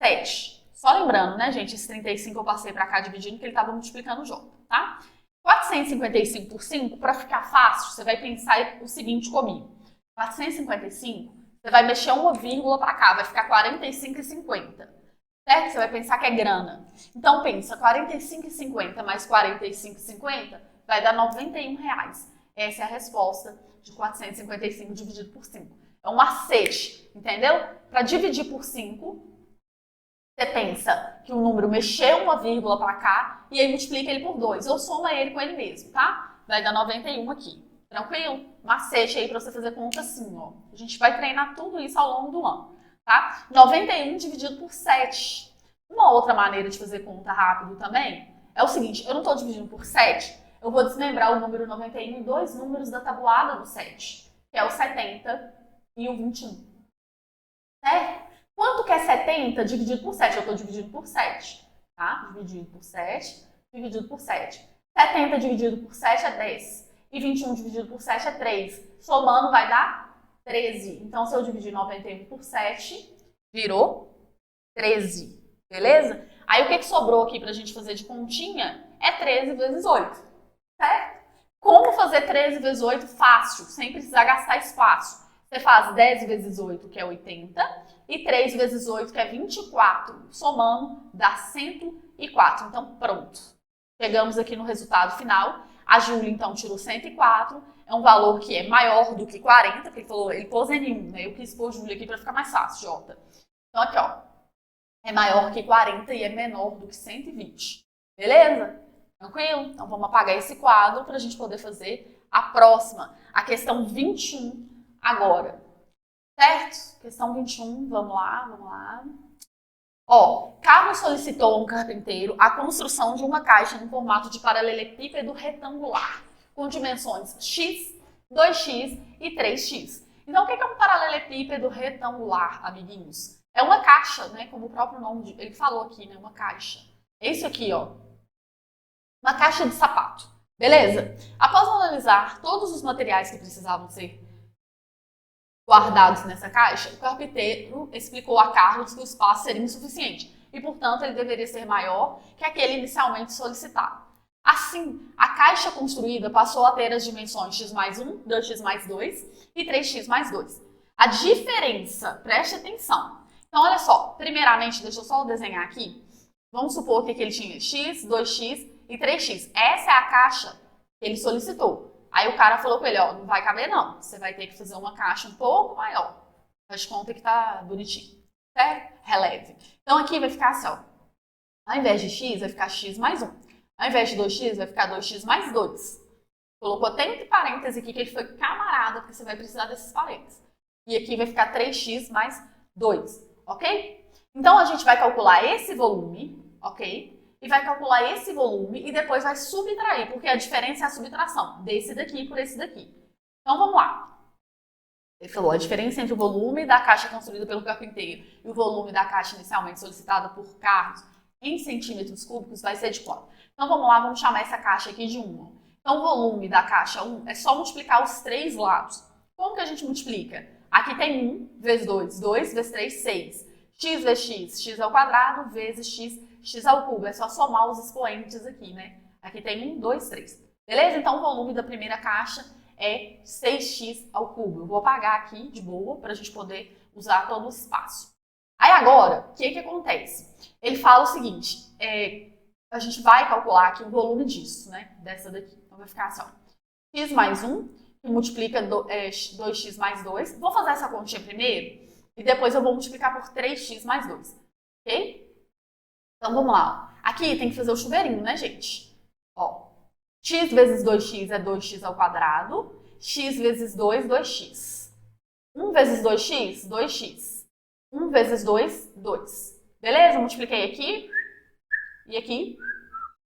7. Só lembrando, né, gente, esse 35 eu passei para cá dividindo, porque ele estava multiplicando o J, tá? 455 por 5, para ficar fácil, você vai pensar o seguinte comigo. 455, você vai mexer uma vírgula para cá, vai ficar 45,50. Certo? Você vai pensar que é grana. Então pensa, 45,50 mais 45,50 vai dar R$91. Essa é a resposta de 455 dividido por 5. É um macete, entendeu? Para dividir por 5, você pensa que o número mexeu uma vírgula para cá e aí multiplica ele por 2. Ou soma ele com ele mesmo, tá? Vai dar 91 aqui. Tranquilo? Macete aí para você fazer conta assim, ó. A gente vai treinar tudo isso ao longo do ano, tá? 91 dividido por 7. Uma outra maneira de fazer conta rápido também é o seguinte, eu não estou dividindo por 7, eu vou desmembrar o número 91 em dois números da tabuada do 7, que é o 70 e o 21. Certo? Quanto que é 70 dividido por 7? Eu estou dividindo por 7, tá? Dividido por 7, dividido por 7. 70 dividido por 7 é 10. E 21 dividido por 7 é 3. Somando vai dar 13. Então, se eu dividir 91 por 7, virou 13. Beleza? Aí, o que sobrou aqui pra gente fazer de continha é 13 vezes 8. Certo? Como fazer 13 vezes 8 fácil, sem precisar gastar espaço? Você faz 10 vezes 8, que é 80, e 3 vezes 8, que é 24. Somando, dá 104. Então, pronto. Chegamos aqui no resultado final. A Júlia, então, tirou 104. É um valor que é maior do que 40, porque ele pôs N1, né? Eu quis pôr Júlia aqui para ficar mais fácil, Jota. Então, aqui, ó. É maior que 40 e é menor do que 120. Beleza? Tranquilo? Então, vamos apagar esse quadro para a gente poder fazer a próxima. A questão 21 agora. Certo? Questão 21, vamos lá. Ó, Carlos solicitou a um carpinteiro a construção de uma caixa no formato de paralelepípedo retangular, com dimensões x, 2x e 3x. Então, o que é um paralelepípedo retangular, amiguinhos? É uma caixa, né? Como o próprio nome, ele falou aqui, né? Uma caixa. É isso aqui, ó. Uma caixa de sapato. Beleza? Após analisar todos os materiais que precisavam ser guardados nessa caixa, o carpinteiro explicou a Carlos que o espaço seria insuficiente e, portanto, ele deveria ser maior que aquele inicialmente solicitado. Assim, a caixa construída passou a ter as dimensões x mais 1, 2x mais 2 e 3x mais 2. A diferença, preste atenção. Então, olha só, primeiramente, deixa eu só desenhar aqui. Vamos supor que aqui ele tinha x, 2x e 3x. Essa é a caixa que ele solicitou. Aí o cara falou com ele, ó, não vai caber não, você vai ter que fazer uma caixa um pouco maior. Faz conta que tá bonitinho, certo? Releve. Então aqui vai ficar assim, ó, ao invés de x, vai ficar x mais 1. Ao invés de 2x, vai ficar 2x mais 2. Colocou até entre parênteses aqui que ele foi camarada, porque você vai precisar desses parênteses. E aqui vai ficar 3x mais 2, ok? Então a gente vai calcular esse volume, ok? E vai calcular esse volume e depois vai subtrair, porque a diferença é a subtração desse daqui por esse daqui. Então, vamos lá. Ele falou, a diferença entre o volume da caixa construída pelo carpinteiro e o volume da caixa inicialmente solicitada por Carlos em centímetros cúbicos vai ser de quanto? Então, vamos lá, vamos chamar essa caixa aqui de 1. Então, o volume da caixa 1 é só multiplicar os três lados. Como que a gente multiplica? Aqui tem 1 vezes 2, 2 vezes 3, 6. X vezes x, x ao quadrado, vezes x ao cubo. É só somar os expoentes aqui, né? Aqui tem 1, 2, 3. Beleza? Então, o volume da primeira caixa é 6x ao cubo. Eu vou apagar aqui de boa para a gente poder usar todo o espaço. Aí agora, o que acontece? Ele fala o seguinte, a gente vai calcular aqui o volume disso, né? Dessa daqui. Então, vai ficar assim, ó. X mais 1, que multiplica 2x mais 2. Vou fazer essa continha primeiro. E depois eu vou multiplicar por 3x mais 2, ok? Então, vamos lá. Aqui tem que fazer o chuveirinho, né, gente? Ó, x vezes 2x é 2x ao quadrado. X vezes 2, 2x. 1 vezes 2x, 2x. 1 vezes 2, 2. Beleza? Multipliquei aqui e aqui,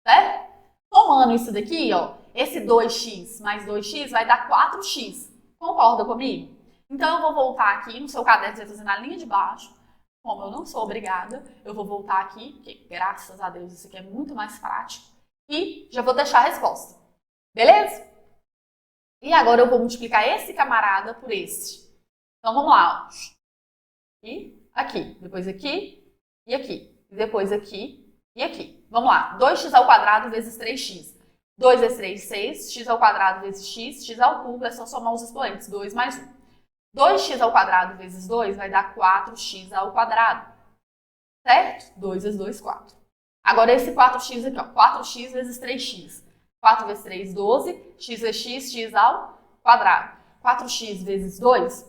certo? Somando isso daqui, ó, esse 2x mais 2x vai dar 4x. Concorda comigo? Então, eu vou voltar aqui no seu caderno, você vai fazer na linha de baixo. Como eu não sou obrigada, eu vou voltar aqui, porque graças a Deus isso aqui é muito mais prático. E já vou deixar a resposta. Beleza? E agora eu vou multiplicar esse camarada por esse. Então, vamos lá. E aqui, depois aqui e aqui. E depois aqui e aqui. Vamos lá. 2x ao quadrado vezes 3x. 2 vezes 3, 6. X ao quadrado vezes x. X ao cubo é só somar os expoentes. 2 mais 1. 2x ao quadrado vezes 2 vai dar 4x ao quadrado. Certo? 2 vezes 2, 4. Agora esse 4x aqui, ó. 4x vezes 3x. 4 vezes 3, 12. X vezes x, x ao quadrado. 4x vezes 2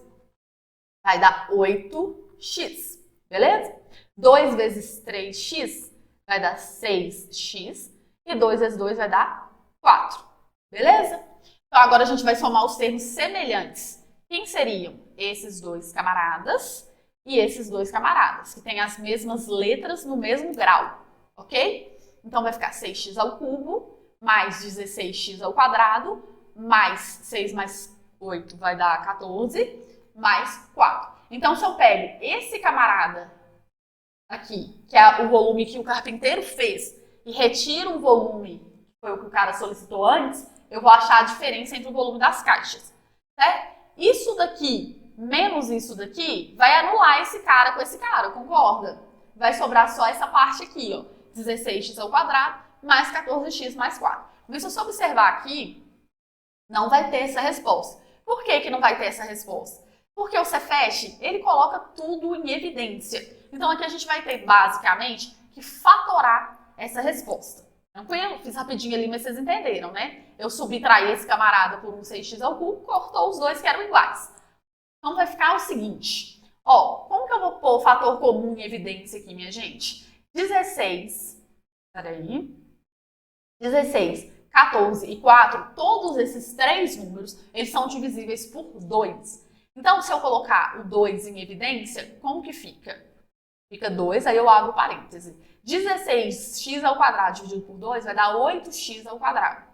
vai dar 8x. Beleza? 2 vezes 3x vai dar 6x. E 2 vezes 2 vai dar 4. Beleza? Então agora a gente vai somar os termos semelhantes. Quem seriam? Esses dois camaradas e esses dois camaradas, que têm as mesmas letras no mesmo grau, ok? Então, vai ficar 6x ao cubo, mais 16x ao quadrado, mais 6 mais 8 vai dar 14, mais 4. Então, se eu pego esse camarada aqui, que é o volume que o carpinteiro fez, e retiro o volume, que foi o que o cara solicitou antes, eu vou achar a diferença entre o volume das caixas, certo? Isso daqui menos isso daqui vai anular esse cara com esse cara, concorda? Vai sobrar só essa parte aqui, ó, 16x ao quadrado mais 14x mais 4. Mas se você observar aqui, não vai ter essa resposta. Por que que não vai ter essa resposta? Porque o Cefet, ele coloca tudo em evidência. Então aqui a gente vai ter, basicamente, que fatorar essa resposta. Tranquilo? Fiz rapidinho ali, mas vocês entenderam, né? Eu subtraí esse camarada por um 6x ao cubo, cortou os dois que eram iguais. Então vai ficar o seguinte, ó, como que eu vou pôr o fator comum em evidência aqui, minha gente? 16, 14 e 4, todos esses três números, eles são divisíveis por 2. Então, se eu colocar o 2 em evidência, como que fica? Fica 2, aí eu abro parêntese. 16x ao quadrado dividido por 2 vai dar 8x ao quadrado.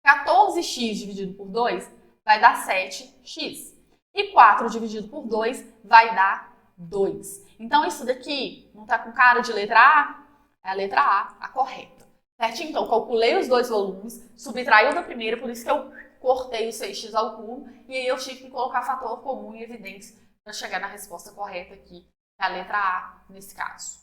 14x dividido por 2 vai dar 7x. E 4 dividido por 2 vai dar 2. Então, isso daqui não está com cara de letra A? É a letra A correta. Certinho? Então, calculei os dois volumes, subtraí o da primeira, por isso que eu cortei o 6x ao cubo, e aí eu tive que colocar fator comum em evidência para chegar na resposta correta aqui, que é a letra A nesse caso.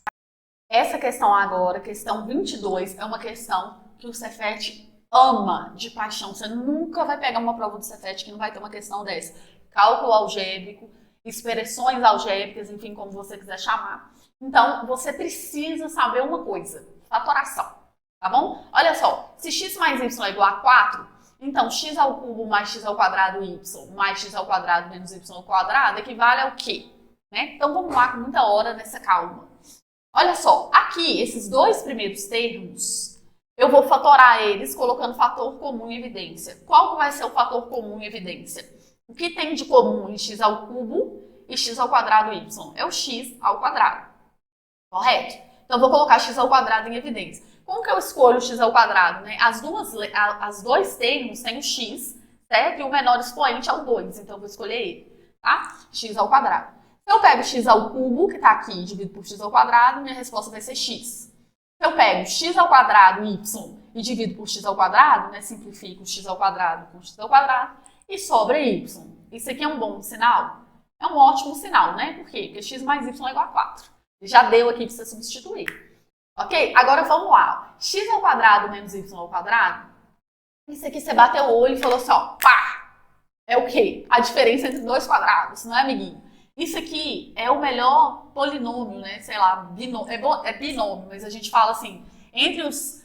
Essa questão agora, questão 22, é uma questão que o Cefet ama de paixão. Você nunca vai pegar uma prova do Cefet que não vai ter uma questão dessa. Cálculo algébrico, expressões algébricas, enfim, como você quiser chamar. Então, você precisa saber uma coisa, fatoração, tá bom? Olha só, se x mais y é igual a 4, então x ao cubo mais x ao quadrado y mais x ao quadrado menos y ao quadrado equivale ao quê? Né? Então, vamos lá com muita hora nessa calma. Olha só, aqui, esses dois primeiros termos, eu vou fatorar eles colocando fator comum em evidência. Qual que vai ser o fator comum em evidência? O que tem de comum em x ao cubo e x ao quadrado y? É o x ao quadrado, correto? Então, eu vou colocar x ao quadrado em evidência. Como que eu escolho o x ao quadrado? Né? As dois termos têm o x, certo? E o menor expoente é o 2, então eu vou escolher ele, tá? X ao quadrado. Se eu pego x ao cubo, que está aqui, dividido por x ao quadrado, minha resposta vai ser x. Se eu pego x ao quadrado y e divido por x ao quadrado, né, simplifico x ao quadrado com x ao quadrado, e sobra y. Isso aqui é um bom sinal? É um ótimo sinal, né? Por quê? Porque x mais y é igual a 4. Já deu aqui para você substituir. Ok? Agora vamos lá. X ao quadrado menos y ao quadrado, isso aqui você bateu o olho e falou assim, ó, pá! É o quê? A diferença entre dois quadrados, não é, amiguinho? Isso aqui é o melhor polinômio, né? Sei lá, é binômio, mas a gente fala assim, entre os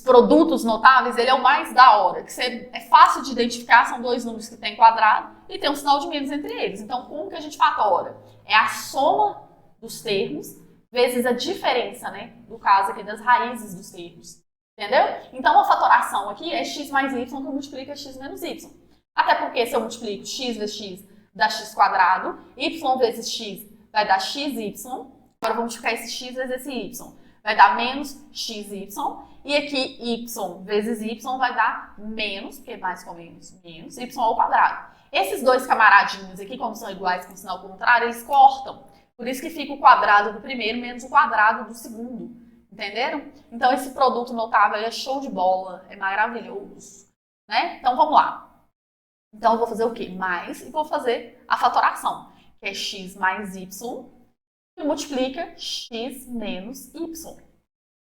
produtos notáveis, ele é o mais da hora. Que é fácil de identificar, são dois números que têm quadrado e tem um sinal de menos entre eles. Então, como que a gente fatora? É a soma dos termos vezes a diferença, né? No caso aqui das raízes dos termos. Entendeu? Então, a fatoração aqui é x mais y que multiplica x menos y. Até porque se eu multiplico x vezes x dá x quadrado, y vezes x vai dar xy, agora vamos multiplicar esse x vezes esse y, vai dar menos xy, e aqui y vezes y vai dar menos, porque mais com menos, menos, y ao quadrado. Esses dois camaradinhos aqui, como são iguais com sinal contrário, eles cortam, por isso que fica o quadrado do primeiro menos o quadrado do segundo, entenderam? Então esse produto notável é show de bola, é maravilhoso, né? Então vamos lá. Então, eu vou fazer o quê? Mais, e vou fazer a fatoração, que é x mais y, que multiplica x menos y.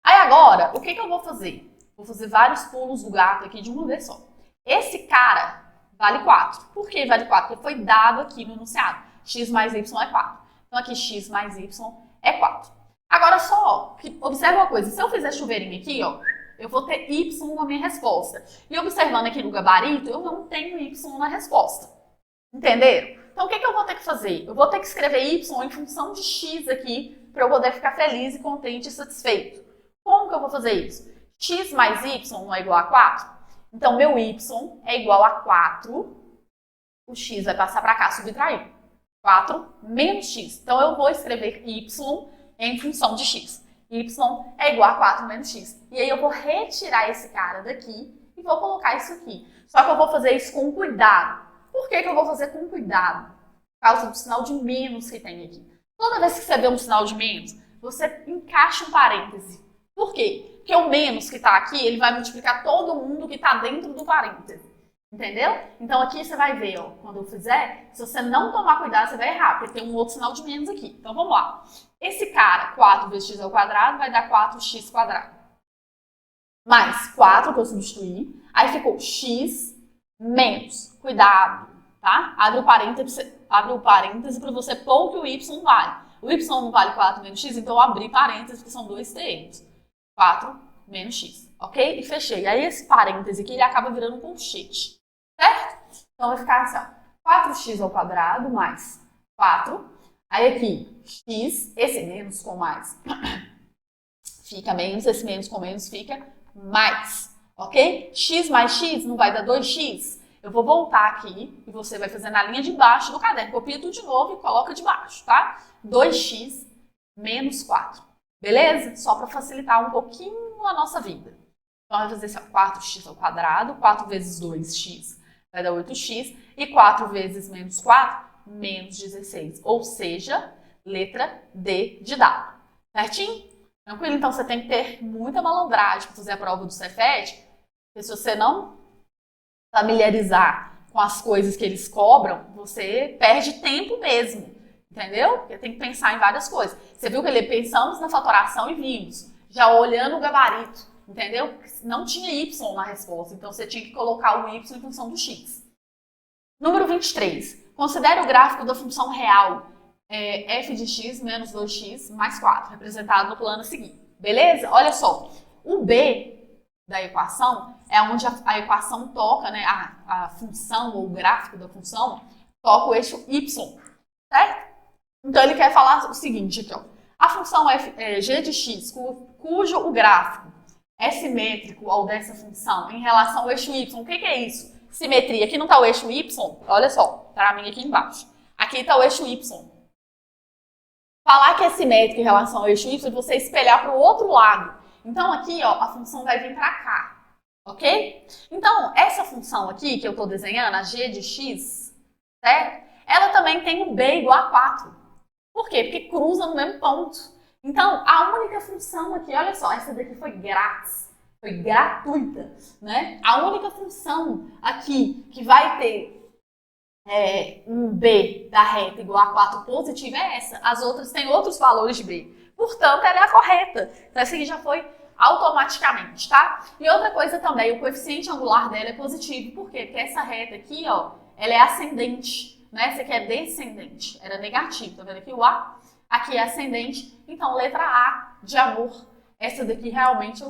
Aí agora, o que eu vou fazer? Vou fazer vários pulos do gato aqui de uma vez só. Esse cara vale 4. Por que vale 4? Porque foi dado aqui no enunciado. X mais y é 4. Então, aqui x mais y é 4. Agora só, observa uma coisa. Se eu fizer chuveirinho aqui, ó, eu vou ter y na minha resposta. E observando aqui no gabarito, eu não tenho y na resposta. Entenderam? Então, o que eu vou ter que fazer? Eu vou ter que escrever y em função de x aqui, para eu poder ficar feliz e contente e satisfeito. Como que eu vou fazer isso? X mais y não é igual a 4? Então, meu y é igual a 4. O x vai passar para cá, subtrair. 4 menos x. Então, eu vou escrever y em função de x. Y é igual a 4 menos x. E aí eu vou retirar esse cara daqui e vou colocar isso aqui. Só que eu vou fazer isso com cuidado. Por que eu vou fazer com cuidado? Por causa do sinal de menos que tem aqui. Toda vez que você vê um sinal de menos, você encaixa um parêntese. Por quê? Porque o menos que está aqui, ele vai multiplicar todo mundo que está dentro do parêntese. Entendeu? Então aqui você vai ver, ó, quando eu fizer, se você não tomar cuidado, você vai errar, porque tem um outro sinal de menos aqui. Então vamos lá. Esse cara, 4 vezes x ao quadrado, vai dar 4x quadrado. Mais 4 que eu substituí. Aí ficou x menos. Cuidado, tá? Abre o parêntese para você pôr o que o y vale. O y não vale 4 menos x, então eu abri parênteses, porque são dois termos. 4 menos x, ok? E fechei. Aí esse parêntese aqui, ele acaba virando um colchete, certo? Então vai ficar assim, ó, 4x ao quadrado mais 4. Aí aqui, x, esse menos com mais fica menos, esse menos com menos fica mais, ok? X mais x não vai dar 2x? Eu vou voltar aqui e você vai fazer na linha de baixo do caderno. Copia tudo de novo e coloca de baixo, tá? 2x menos 4. Beleza? Só para facilitar um pouquinho a nossa vida. Então, vai fazer assim, ó, 4x ao quadrado, 4 vezes 2x vai dar 8x, e 4 vezes menos 4, menos 16. Ou seja, letra D de dado. Certinho? Tranquilo? Então, você tem que ter muita malandragem para fazer a prova do Cefet, porque se você não familiarizar com as coisas que eles cobram, você perde tempo mesmo. Entendeu? Porque tem que pensar em várias coisas. Você viu que ele pensamos na fatoração e vimos, já olhando o gabarito, entendeu? Não tinha y na resposta, então você tinha que colocar o y em função do x. Número 23. Considere o gráfico da função real f de x menos 2x mais 4, representado no plano a seguir. Beleza? Olha só, o b da equação é onde a equação toca, né, a função ou o gráfico da função toca o eixo y, certo? Então, ele quer falar o seguinte aqui, ó. A função g de x, cujo o gráfico é simétrico ao dessa função em relação ao eixo y. O que é isso? Simetria. Aqui não está o eixo y? Olha só, para mim aqui embaixo. Aqui está o eixo y. Falar que é simétrico em relação ao eixo y é você espelhar para o outro lado. Então, aqui, ó, a função vai vir para cá. Ok? Então, essa função aqui que eu estou desenhando, a g de x, certo? Ela também tem o b igual a 4. Por quê? Porque cruza no mesmo ponto. Então, a única função aqui, olha só, essa daqui foi grátis, foi gratuita, né? A única função aqui que vai ter um b da reta igual a 4 positiva é essa. As outras têm outros valores de b. Portanto, ela é a correta. Então, essa aqui já foi automaticamente, tá? E outra coisa também, o coeficiente angular dela é positivo. Por quê? Porque essa reta aqui, ó, ela é ascendente. Né? Esse aqui é descendente, era negativo, tá vendo aqui o A? Aqui é ascendente, então letra A de amor. Essa daqui realmente,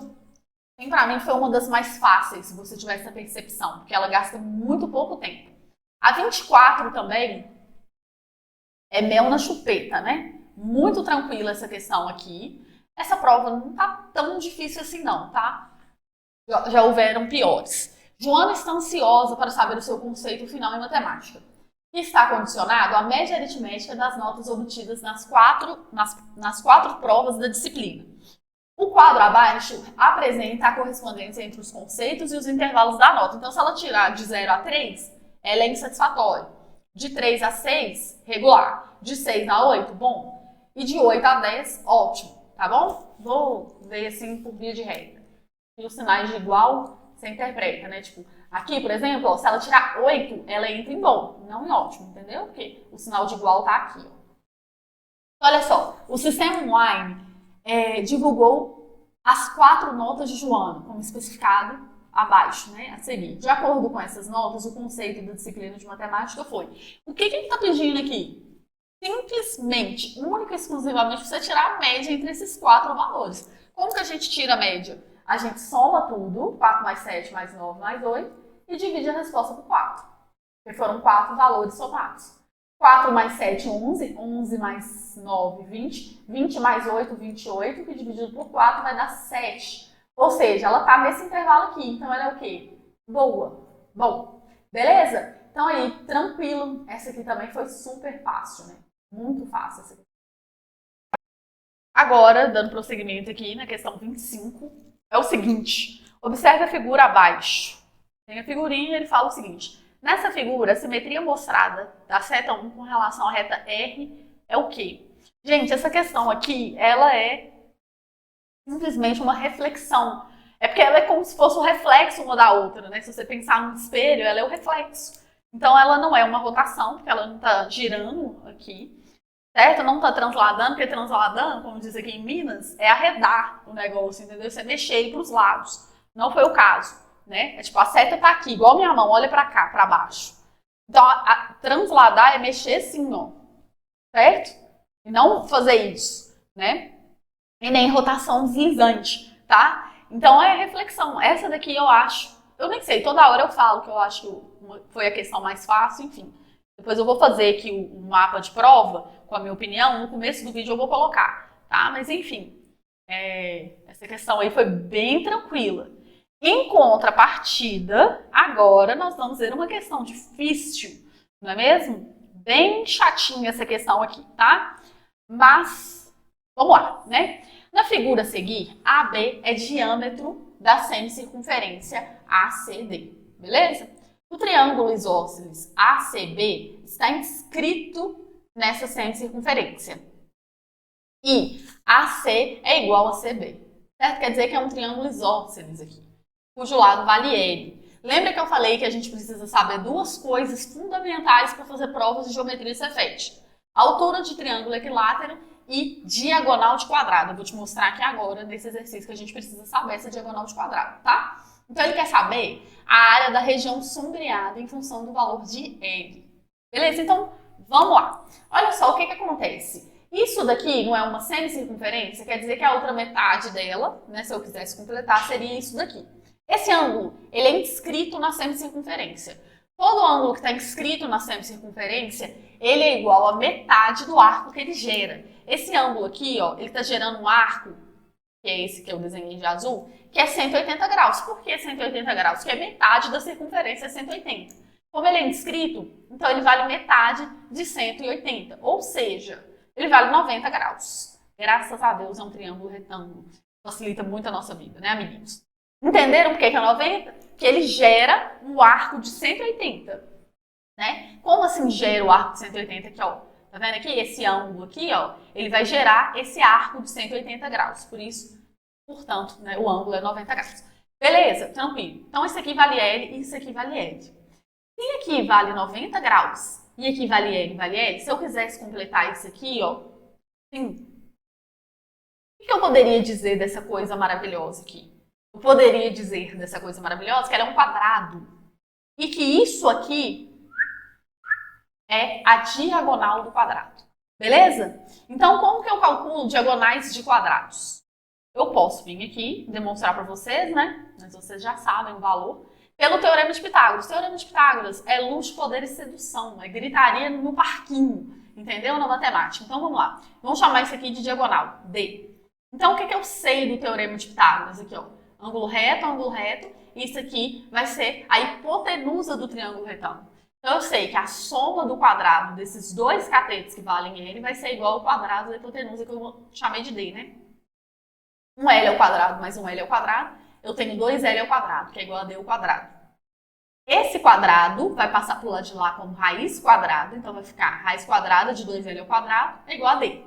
pra mim, foi uma das mais fáceis, se você tiver essa percepção, porque ela gasta muito pouco tempo. A 24 também é mel na chupeta, né? Muito tranquila essa questão aqui. Essa prova não tá tão difícil assim não, tá? Já houveram piores. Joana está ansiosa para saber o seu conceito final em matemática. Que está condicionado à média aritmética das notas obtidas nas quatro provas da disciplina. O quadro abaixo apresenta a correspondência entre os conceitos e os intervalos da nota. Então, se ela tirar de 0 a 3, ela é insatisfatória. De 3 a 6, regular. De 6 a 8, bom. E de 8 a 10, ótimo. Tá bom? Vou ver assim por via de regra. E os sinais de igual, você interpreta, né? Tipo, aqui, por exemplo, ó, se ela tirar 8, ela entra em bom, não em ótimo, entendeu? Porque o sinal de igual tá aqui, ó. Olha só, o sistema online divulgou as 4 notas de Joana, como especificado abaixo, né, a seguir. De acordo com essas notas, o conceito da disciplina de matemática foi: o que ele está pedindo aqui? Simplesmente, única e exclusivamente, você tirar a média entre esses 4 valores. Como que a gente tira a média? A gente soma tudo, 4 mais 7 mais 9 mais 8, e divide a resposta por 4. Porque foram 4 valores somados. 4 mais 7, 11. 11 mais 9, 20. 20 mais 8, 28, que dividido por 4 vai dar 7. Ou seja, ela está nesse intervalo aqui. Então, ela é o quê? Boa. Bom, beleza? Então, aí, tranquilo. Essa aqui também foi super fácil, né? Muito fácil essa aqui. Agora, dando prosseguimento aqui na questão 25, é o seguinte. Observe a figura abaixo. Tem a figurinha e ele fala o seguinte. Nessa figura, a simetria mostrada da seta 1 com relação à reta R é o quê? Gente, essa questão aqui, ela é simplesmente uma reflexão. É porque ela é como se fosse o reflexo uma da outra, né? Se você pensar no espelho, ela é o reflexo. Então, ela não é uma rotação, porque ela não está girando aqui, certo? Não está transladando, porque transladando, como diz aqui em Minas, é arredar o negócio, entendeu? Você mexer ele para os lados. Não foi o caso, né? É tipo, a seta tá aqui, igual minha mão, olha para cá, para baixo. Então, transladar é mexer assim, ó, certo? E não fazer isso, né? E nem rotação deslizante, tá? Então é reflexão. Essa daqui eu acho, eu nem sei, toda hora eu falo que eu acho que foi a questão mais fácil, enfim. Depois eu vou fazer aqui o mapa de prova, com a minha opinião, no começo do vídeo eu vou colocar, tá? Mas enfim, essa questão aí foi bem tranquila. Em contrapartida, agora nós vamos ver uma questão difícil, não é mesmo? Bem chatinha essa questão aqui, tá? Mas, vamos lá, né? Na figura a seguir, AB é diâmetro da semicircunferência ACD, beleza? O triângulo isósceles ACB está inscrito nessa semicircunferência. E AC é igual a CB, certo? Quer dizer que é um triângulo isósceles aqui, cujo lado vale L. Lembra que eu falei que a gente precisa saber duas coisas fundamentais para fazer provas de geometria Cefet? Altura de triângulo equilátero e diagonal de quadrado. Eu vou te mostrar aqui agora, nesse exercício, que a gente precisa saber essa diagonal de quadrado, tá? Então, ele quer saber a área da região sombreada em função do valor de L. Beleza? Então, vamos lá. Olha só o que acontece. Isso daqui não é uma semicircunferência, quer dizer que a outra metade dela, né, se eu quisesse completar, seria isso daqui. Esse ângulo, ele é inscrito na semicircunferência. Todo ângulo que está inscrito na semicircunferência, ele é igual a metade do arco que ele gera. Esse ângulo aqui, ó, ele está gerando um arco, que é esse que eu desenhei de azul, que é 180 graus. Por que 180 graus? Porque metade da circunferência é 180. Como ele é inscrito, então ele vale metade de 180, ou seja, ele vale 90 graus. Graças a Deus é um triângulo retângulo. Facilita muito a nossa vida, né, amiguinhos? Entenderam por que é 90? Que ele gera um arco de 180, né? Como assim gera o arco de 180 aqui, ó? Tá vendo aqui? Esse ângulo aqui, ó, ele vai gerar esse arco de 180 graus. Por isso, portanto, né, o ângulo é 90 graus. Beleza? Tranquilo. Então, isso aqui vale L e isso aqui vale L. Se aqui vale 90 graus e aqui vale L, se eu quisesse completar isso aqui, ó, sim. O que eu poderia dizer dessa coisa maravilhosa aqui? Eu poderia dizer dessa coisa maravilhosa que ela é um quadrado e que isso aqui é a diagonal do quadrado. Beleza? Então, como que eu calculo diagonais de quadrados? Eu posso vir aqui demonstrar para vocês, né? Mas vocês já sabem o valor. Pelo Teorema de Pitágoras. O Teorema de Pitágoras é luxo, poder e sedução. É gritaria no parquinho. Entendeu? Na matemática. Então, vamos lá. Vamos chamar isso aqui de diagonal. D. Então, o que eu sei do Teorema de Pitágoras? Aqui, ó. Ângulo reto. Isso aqui vai ser a hipotenusa do triângulo retângulo. Então, eu sei que a soma do quadrado desses dois catetos que valem L vai ser igual ao quadrado da hipotenusa que eu chamei de D, né? Um L ao quadrado mais um L ao quadrado. Eu tenho 2L ao quadrado, que é igual a D ao quadrado. Esse quadrado vai passar para o lado de lá como raiz quadrada. Então, vai ficar raiz quadrada de 2L ao quadrado é igual a D.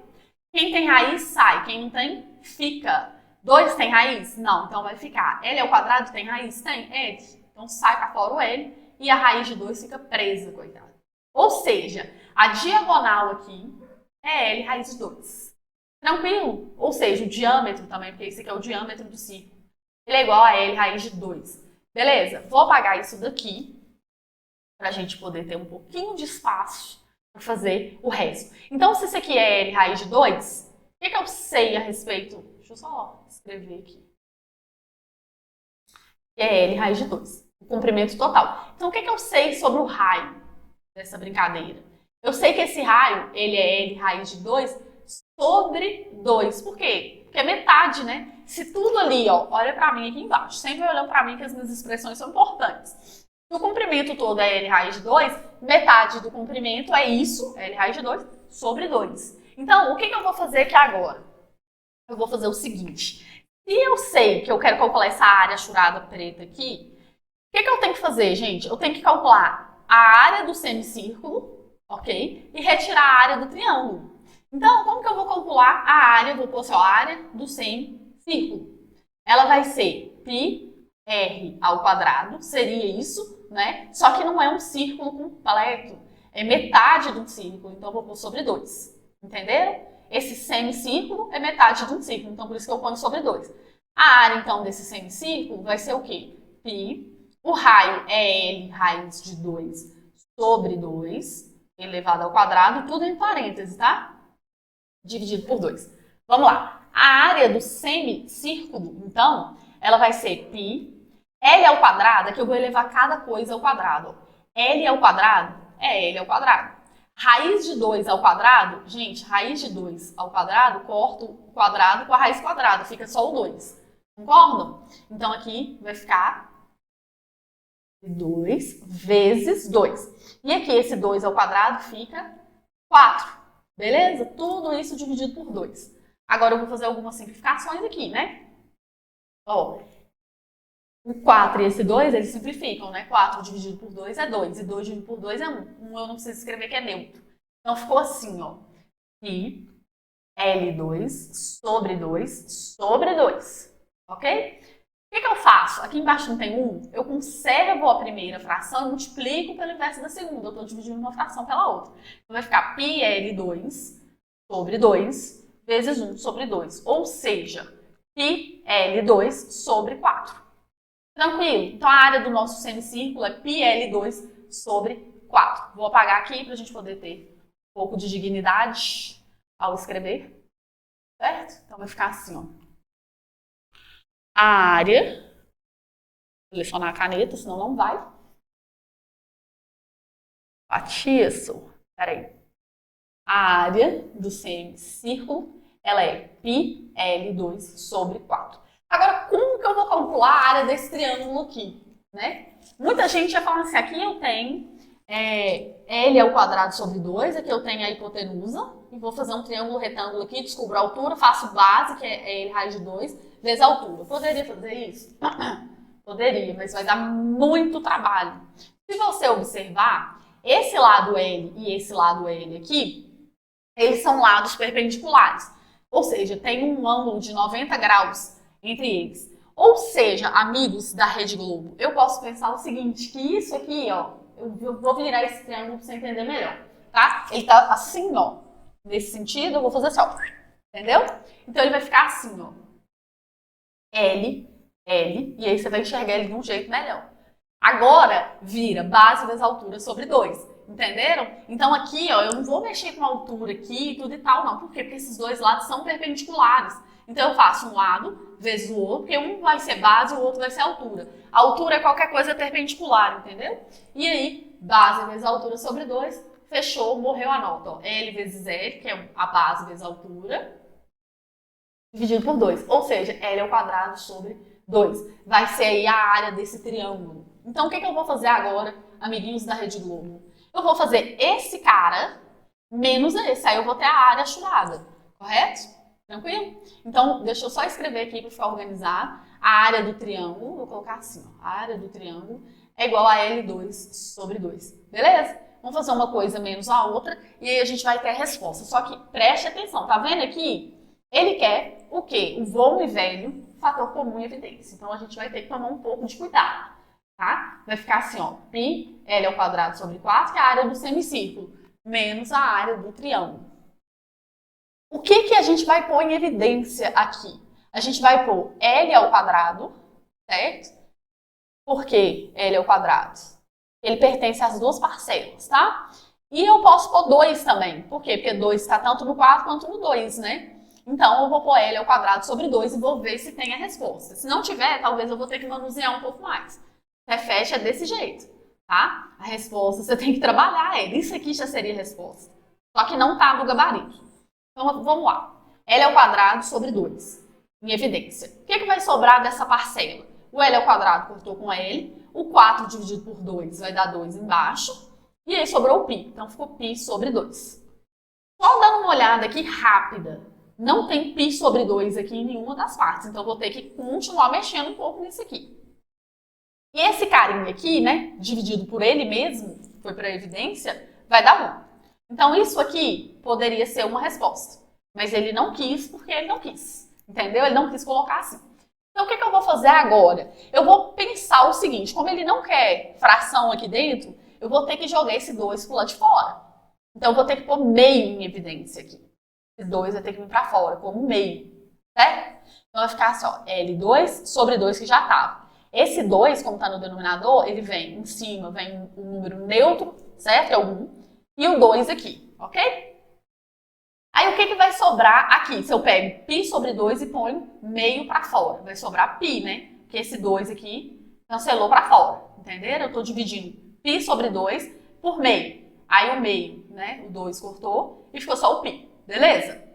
Quem tem raiz, sai. Quem não tem, fica. 2 tem raiz? Não. Então, vai ficar L ao quadrado tem raiz? Tem. L. Então, sai para fora o L. E a raiz de 2 fica presa, coitada. Ou seja, a diagonal aqui é L raiz de 2. Tranquilo? Ou seja, o diâmetro também, porque esse aqui é o diâmetro do círculo. Ele é igual a L raiz de 2. Beleza? Vou apagar isso daqui para a gente poder ter um pouquinho de espaço para fazer o resto. Então, se isso aqui é L raiz de 2, o que eu sei a respeito? Deixa eu só escrever aqui. É L raiz de 2. O comprimento total. Então, o que eu sei sobre o raio dessa brincadeira? Eu sei que esse raio, ele é L raiz de 2 sobre 2. Por quê? Porque é metade, né? Se tudo ali, ó, olha pra mim aqui embaixo, sempre olhando pra mim que as minhas expressões são importantes. Se o comprimento todo é L raiz de 2, metade do comprimento é isso, L raiz de 2, sobre 2. Então, o que eu vou fazer aqui agora? Eu vou fazer o seguinte. Se eu sei que eu quero calcular essa área achurada preta aqui, o que eu tenho que fazer, gente? Eu tenho que calcular a área do semicírculo, ok? E retirar a área do triângulo. Então, como que eu vou calcular a área? Vou pôr assim, ó, a área do semicírculo. Ela vai ser πr ao quadrado, seria isso, né? Só que não é um círculo completo, é metade de um círculo, então eu vou pôr sobre 2. Entenderam? Esse semicírculo é metade de um círculo, então por isso que eu ponho sobre 2. A área, então, desse semicírculo vai ser o quê? Π. O raio é L raiz de 2 sobre 2, elevado ao quadrado, tudo em parênteses, tá? Dividido por 2. Vamos lá. A área do semicírculo, então, ela vai ser π. L ao quadrado, é que eu vou elevar cada coisa ao quadrado. L ao quadrado é L ao quadrado. Raiz de 2 ao quadrado, gente, raiz de 2 ao quadrado, corto o quadrado com a raiz quadrada, fica só o 2. Concordam? Então aqui vai ficar 2 vezes 2. E aqui esse 2 ao quadrado fica 4. Beleza? Tudo isso dividido por 2. Agora eu vou fazer algumas simplificações aqui, né? Ó, o 4 e esse 2, eles simplificam, né? 4 dividido por 2 é 2, e 2 dividido por 2 é 1. 1 eu não preciso escrever que é neutro. Então ficou assim, ó. Pi L2 sobre 2 sobre 2. Ok? O que eu faço? Aqui embaixo não tem 1, eu conservo a primeira fração e multiplico pelo inverso da segunda. Eu estou dividindo uma fração pela outra. Então vai ficar π L2 sobre 2 vezes 1 sobre 2. Ou seja, π L2 sobre 4. Tranquilo? Então a área do nosso semicírculo é π L2 sobre 4. Vou apagar aqui para a gente poder ter um pouco de dignidade ao escrever. Certo? Então vai ficar assim, ó. A área, vou selecionar a caneta, senão não vai. Bati isso. Peraí. A área do semicírculo, ela é π L2 sobre 4. Agora, como que eu vou calcular a área desse triângulo aqui, né? Muita gente já fala assim, aqui eu tenho L ao quadrado sobre 2, aqui eu tenho a hipotenusa, e vou fazer um triângulo retângulo aqui, descubro a altura, faço base, que é L raiz de 2, vezes a altura. Poderia fazer isso? Poderia, mas vai dar muito trabalho. Se você observar, esse lado L e esse lado L aqui, eles são lados perpendiculares. Ou seja, tem um ângulo de 90 graus entre eles. Ou seja, amigos da Rede Globo, eu posso pensar o seguinte, que isso aqui, ó, eu vou virar esse triângulo para você entender melhor, tá? Ele tá assim, ó, nesse sentido, eu vou fazer assim, ó, entendeu? Então ele vai ficar assim, ó, L, L, e aí você vai enxergar ele de um jeito melhor. Agora, vira base vezes altura sobre 2. Entenderam? Então aqui, ó, eu não vou mexer com a altura aqui e tudo e tal, não. Por quê? Porque esses dois lados são perpendiculares. Então eu faço um lado vezes o outro, porque um vai ser base e o outro vai ser altura. A altura é qualquer coisa perpendicular, entendeu? E aí, base vezes altura sobre 2, fechou, morreu a nota. Ó. L vezes L, que é a base vezes a altura, dividido por 2. Ou seja, L ao quadrado sobre 2. Vai ser aí a área desse triângulo. Então o que eu vou fazer agora, amiguinhos da Rede Globo? Eu vou fazer esse cara menos esse, aí eu vou ter a área achurada, correto? Tranquilo? Então, deixa eu só escrever aqui para ficar organizado. A área do triângulo, vou colocar assim, ó, a área do triângulo é igual a L2 sobre 2, beleza? Vamos fazer uma coisa menos a outra e aí a gente vai ter a resposta. Só que preste atenção, tá vendo aqui? Ele quer o quê? O volume velho, fator comum e evidência. Então, a gente vai ter que tomar um pouco de cuidado. Tá? Vai ficar assim, ó, π L ao quadrado sobre 4, que é a área do semicírculo, menos a área do triângulo. O que a gente vai pôr em evidência aqui? A gente vai pôr L ao quadrado, certo? Por que L ao quadrado? Ele pertence às duas parcelas, tá? E eu posso pôr 2 também. Por quê? Porque 2 está tanto no 4 quanto no 2, né? Então, eu vou pôr L ao quadrado sobre 2 e vou ver se tem a resposta. Se não tiver, talvez eu vou ter que manusear um pouco mais. Fecha desse jeito, tá? A resposta você tem que trabalhar ele. Isso aqui já seria a resposta. Só que não tá no gabarito. Então, vamos lá. L ao quadrado sobre 2. Em evidência. O que vai sobrar dessa parcela? O L ao quadrado cortou com L. O 4 dividido por 2 vai dar 2 embaixo. E aí sobrou o π. Então, ficou π sobre 2. Só dando uma olhada aqui rápida. Não tem π sobre 2 aqui em nenhuma das partes. Então, eu vou ter que continuar mexendo um pouco nisso aqui. E esse carinha aqui, né, dividido por ele mesmo, foi para a evidência, vai dar 1. Então, isso aqui poderia ser uma resposta. Mas ele não quis porque ele não quis. Entendeu? Ele não quis colocar assim. Então, o que eu vou fazer agora? Eu vou pensar o seguinte, como ele não quer fração aqui dentro, eu vou ter que jogar esse 2 pro lado de fora. Então, eu vou ter que pôr meio em evidência aqui. Esse 2 vai ter que vir para fora, como meio. Certo? Então, vai ficar assim, ó, L2 sobre 2 que já estava. Esse 2, como está no denominador, ele vem em cima, vem um número neutro, certo? Que é o 1. E o 2 aqui, ok? Aí, o que vai sobrar aqui? Se eu pego π sobre 2 e ponho meio para fora. Vai sobrar π, né? Porque esse 2 aqui cancelou para fora. Entenderam? Eu estou dividindo π sobre 2 por meio. Aí, o meio, né? O 2 cortou e ficou só o π. Beleza?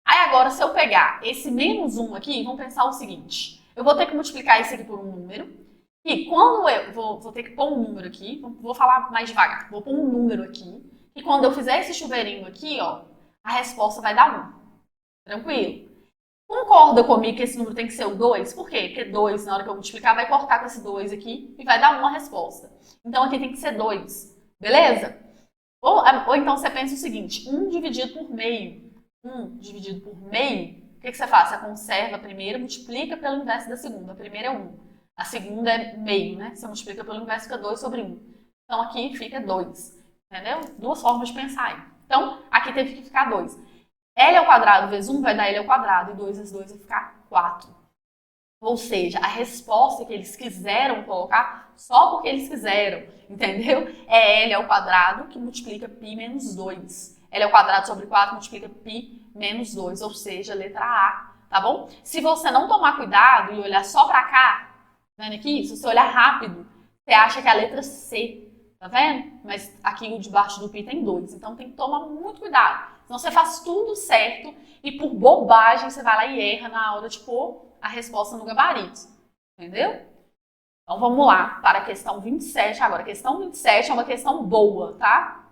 Aí, agora, se eu pegar esse menos 1 aqui, vamos pensar o seguinte. Eu vou ter que multiplicar isso aqui por um número. E quando eu vou ter que pôr um número aqui, vou falar mais devagar. Vou pôr um número aqui. E quando eu fizer esse chuveirinho aqui, ó, a resposta vai dar 1. Tranquilo? Concorda comigo que esse número tem que ser o 2? Por quê? Porque 2, na hora que eu multiplicar, vai cortar com esse 2 aqui e vai dar 1 a resposta. Então, aqui tem que ser 2. Beleza? Ou então você pensa o seguinte, 1 dividido por meio. 1 dividido por meio, o que você faz? Você conserva a primeira, multiplica pelo inverso da segunda. A primeira é 1. A segunda é meio, né? Você multiplica pelo inverso, fica 2 sobre 1. Então, aqui fica 2. Entendeu? Duas formas de pensar aí. Então, aqui teve que ficar 2. L ao quadrado vezes 1 vai dar L ao quadrado. E 2 vezes 2 vai ficar 4. Ou seja, a resposta que eles quiseram colocar só porque eles quiseram. Entendeu? É L ao quadrado que multiplica π menos 2. L ao quadrado sobre 4 multiplica π menos 2. Ou seja, letra A. Tá bom? Se você não tomar cuidado e olhar só pra cá, vendo aqui? Se você olhar rápido, você acha que é a letra C. Tá vendo? Mas aqui o debaixo do π tem 2, então tem que tomar muito cuidado. Senão você faz tudo certo e por bobagem você vai lá e erra na hora de pôr a resposta no gabarito. Entendeu? Então vamos lá para a questão 27 agora. A questão 27 é uma questão boa, tá?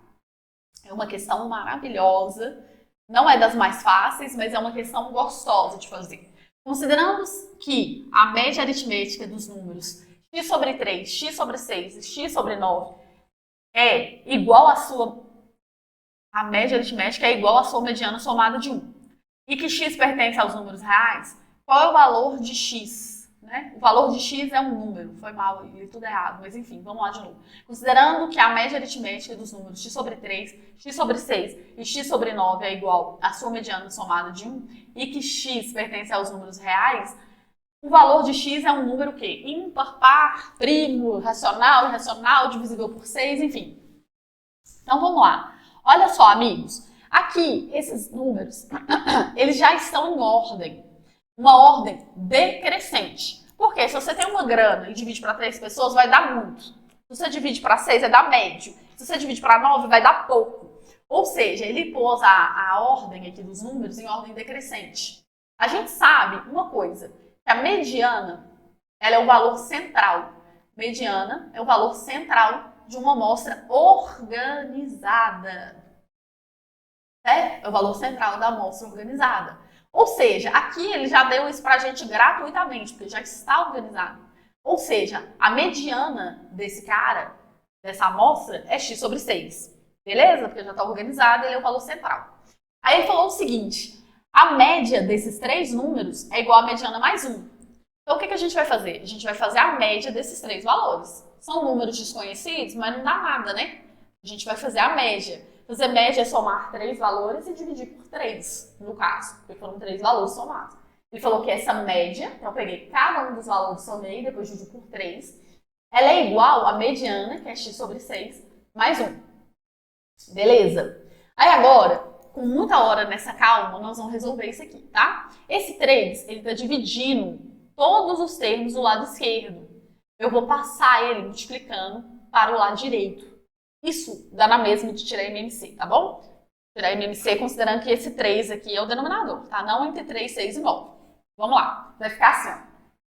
É uma questão maravilhosa. Não é das mais fáceis, mas é uma questão gostosa de fazer. Considerando que a média aritmética dos números x sobre 3, x sobre 6 e x sobre 9 é igual a média aritmética é igual à sua mediana somada de 1. E que x pertence aos números reais, qual é o valor de x? Né? O valor de x é um número. Foi mal, eu li tudo errado, mas enfim, vamos lá de novo. Considerando que a média aritmética dos números x sobre 3, x sobre 6 e x sobre 9 é igual à sua mediana somada de 1, e que x pertence aos números reais, o valor de x é um número o quê? Ímpar, par, primo, racional, irracional, divisível por 6, enfim. Então vamos lá. Olha só, amigos. Aqui, esses números, eles já estão em ordem. Uma ordem decrescente. Porque se você tem uma grana e divide para 3 pessoas, vai dar muito. Se você divide para 6, vai dar médio. Se você divide para 9, vai dar pouco. Ou seja, ele pôs a ordem aqui dos números em ordem decrescente. A gente sabe uma coisa. A mediana, ela é o valor central. Mediana é o valor central de uma amostra organizada. É o valor central da amostra organizada. Ou seja, aqui ele já deu isso pra gente gratuitamente, porque já está organizado. Ou seja, a mediana desse cara, dessa amostra, é x sobre 6. Beleza? Porque já está organizado, ele é o valor central. Aí ele falou o seguinte... A média desses 3 números é igual a mediana mais 1. Então, o que a gente vai fazer? A gente vai fazer a média desses 3 valores. São números desconhecidos, mas não dá nada, né? A gente vai fazer a média. Fazer média é somar 3 valores e dividir por 3, no caso. Porque foram 3 valores somados. Ele falou que essa média, então eu peguei cada um dos valores, somei, depois dividi por 3. Ela é igual à mediana, que é x sobre 6, mais 1. Beleza? Aí agora... Com muita hora nessa calma, nós vamos resolver isso aqui, tá? Esse 3, ele está dividindo todos os termos do lado esquerdo. Eu vou passar ele multiplicando para o lado direito. Isso dá na mesma de tirar MMC, tá bom? Tirar MMC considerando que esse 3 aqui é o denominador, tá? Não entre 3, 6 e 9. Vamos lá. Vai ficar assim, ó.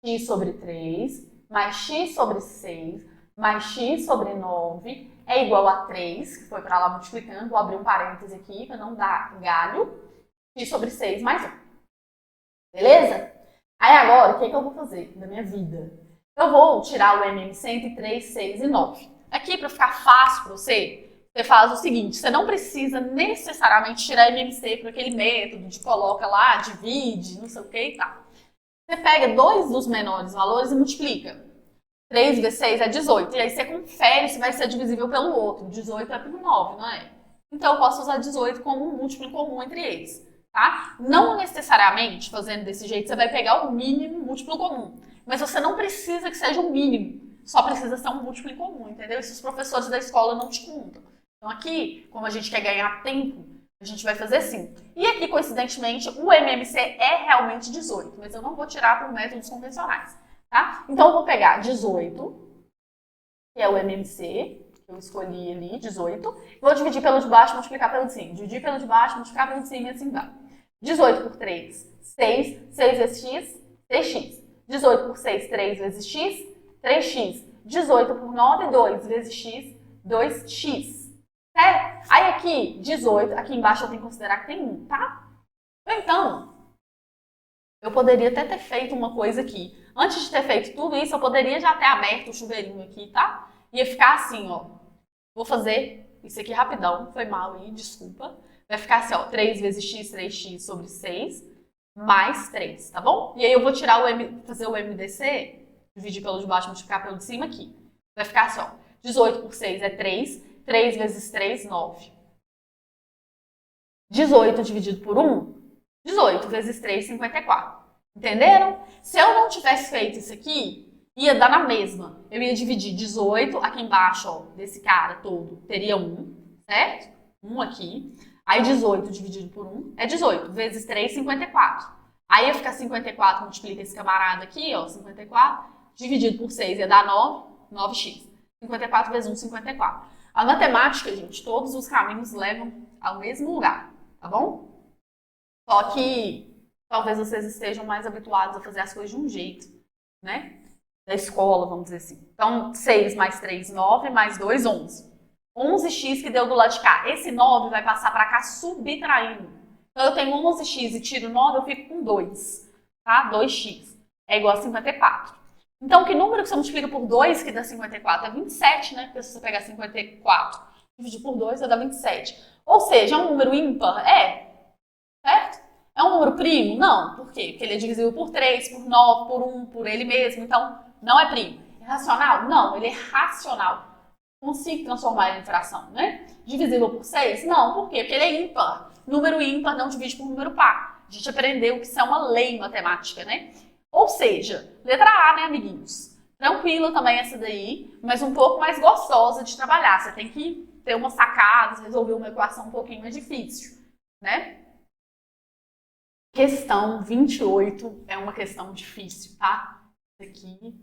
X sobre 3 mais x sobre 6 mais x sobre 9 é igual a 3, que foi para lá multiplicando. Vou abrir um parêntese aqui para não dar galho. X sobre 6 mais 1. Beleza? Aí agora, o que eu vou fazer da minha vida? Eu vou tirar o MMC entre 3, 6 e 9. Aqui, para ficar fácil para você você faz o seguinte, você não precisa necessariamente tirar MMC por aquele método de coloca lá, divide, não sei o que e tal. Você pega dois dos menores valores e multiplica. 3 vezes 6 é 18. E aí você confere se vai ser divisível pelo outro. 18 é por 9, não é? Então eu posso usar 18 como um múltiplo em comum entre eles. Tá? Não necessariamente, fazendo desse jeito, você vai pegar o mínimo múltiplo comum. Mas você não precisa que seja o mínimo. Só precisa ser um múltiplo em comum, entendeu? Isso os professores da escola não te contam. Então aqui, como a gente quer ganhar tempo, a gente vai fazer assim. E aqui, coincidentemente, o MMC é realmente 18. Mas eu não vou tirar por métodos convencionais. Tá? Então eu vou pegar 18, que é o MMC, que eu escolhi ali, 18. Vou dividir pelo de baixo, multiplicar pelo de cima. Dividir pelo de baixo, multiplicar pelo de cima e assim vai. 18 por 3, 6. 6 vezes x, 3x. 18 por 6, 3 vezes x, 3x. 18 por 9, 2 vezes x, 2x. Certo? Aí aqui, 18, aqui embaixo eu tenho que considerar que tem 1, tá? Então, eu poderia até ter feito uma coisa aqui. Antes de ter feito tudo isso, eu poderia já ter aberto o chuveirinho aqui, tá? Ia ficar assim, ó. Vou fazer isso aqui rapidão, foi mal aí, desculpa. Vai ficar assim, ó, 3 vezes x, 3x sobre 6, mais 3, tá bom? E aí eu vou tirar fazer o MDC, dividir pelo de baixo, multiplicar pelo de cima aqui. Vai ficar assim, ó, 18 por 6 é 3, 3 vezes 3, 9. 18 dividido por 1, 18 vezes 3, 54. Entenderam? Se eu não tivesse feito isso aqui, ia dar na mesma. Eu ia dividir 18, aqui embaixo, ó, desse cara todo, teria 1, certo? 1 aqui. Aí 18 dividido por 1 é 18, vezes 3, 54. Aí ia ficar 54, multiplica esse camarada aqui, ó, 54, dividido por 6 ia dar 9, 9x. 54 vezes 1, 54. A matemática, gente, todos os caminhos levam ao mesmo lugar, tá bom? Só que talvez vocês estejam mais habituados a fazer as coisas de um jeito, né? Da escola, vamos dizer assim. Então, 6 mais 3, 9, mais 2, 11. 11x que deu do lado de cá. Esse 9 vai passar para cá subtraindo. Então, eu tenho 11x e tiro 9, eu fico com 2, tá? 2x é igual a 54. Então, que número que você multiplica por 2 que dá 54? É 27, né? Porque se você pegar 54 e dividir por 2, vai dar 27. Ou seja, é um número ímpar? É. Certo? É um número primo? Não. Por quê? Porque ele é divisível por 3, por 9, por 1, por ele mesmo. Então, não é primo. É racional? Não, ele é racional. Consigo transformar ele em fração, né? Divisível por 6? Não. Por quê? Porque ele é ímpar. Número ímpar não divide por número par. A gente aprendeu que isso é uma lei matemática, né? Ou seja, letra A, né, amiguinhos? Tranquila também essa daí, mas um pouco mais gostosa de trabalhar. Você tem que ter umas sacadas, resolver uma equação um pouquinho mais difícil, né? Questão 28 é uma questão difícil, tá? Aqui.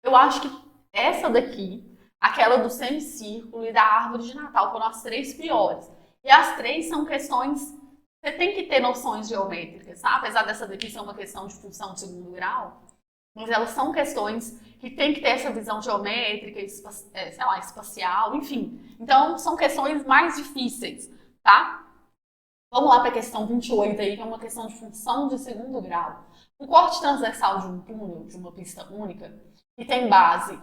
Eu acho que essa daqui, aquela do semicírculo e da árvore de Natal, foram as 3 piores. E as 3 são questões, você tem que ter noções geométricas, tá? Apesar dessa daqui ser uma questão de função de segundo grau, mas elas são questões que tem que ter essa visão geométrica, sei lá, espacial, enfim. Então, são questões mais difíceis, tá? Vamos lá para a questão 28 aí, que é uma questão de função de segundo grau. O corte transversal de um túnel, de uma pista única, que tem base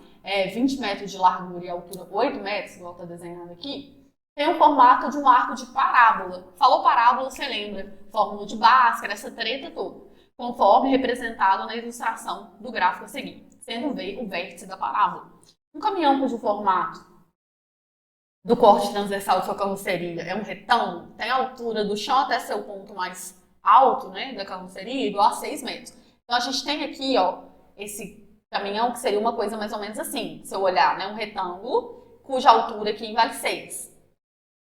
20 metros de largura e altura 8 metros, igual está desenhado aqui, tem o formato de um arco de parábola. Falou parábola, você lembra? Fórmula de Bhaskara, essa treta toda, conforme representado na ilustração do gráfico a seguir, sendo V o vértice da parábola. Um caminhão cujo formato do corte transversal de sua carroceria é um retângulo, tem a altura do chão até seu ponto mais alto, né, da carroceria, igual a 6 metros. Então, a gente tem aqui, ó, esse caminhão que seria uma coisa mais ou menos assim, se eu olhar, né, um retângulo cuja altura aqui vale 6,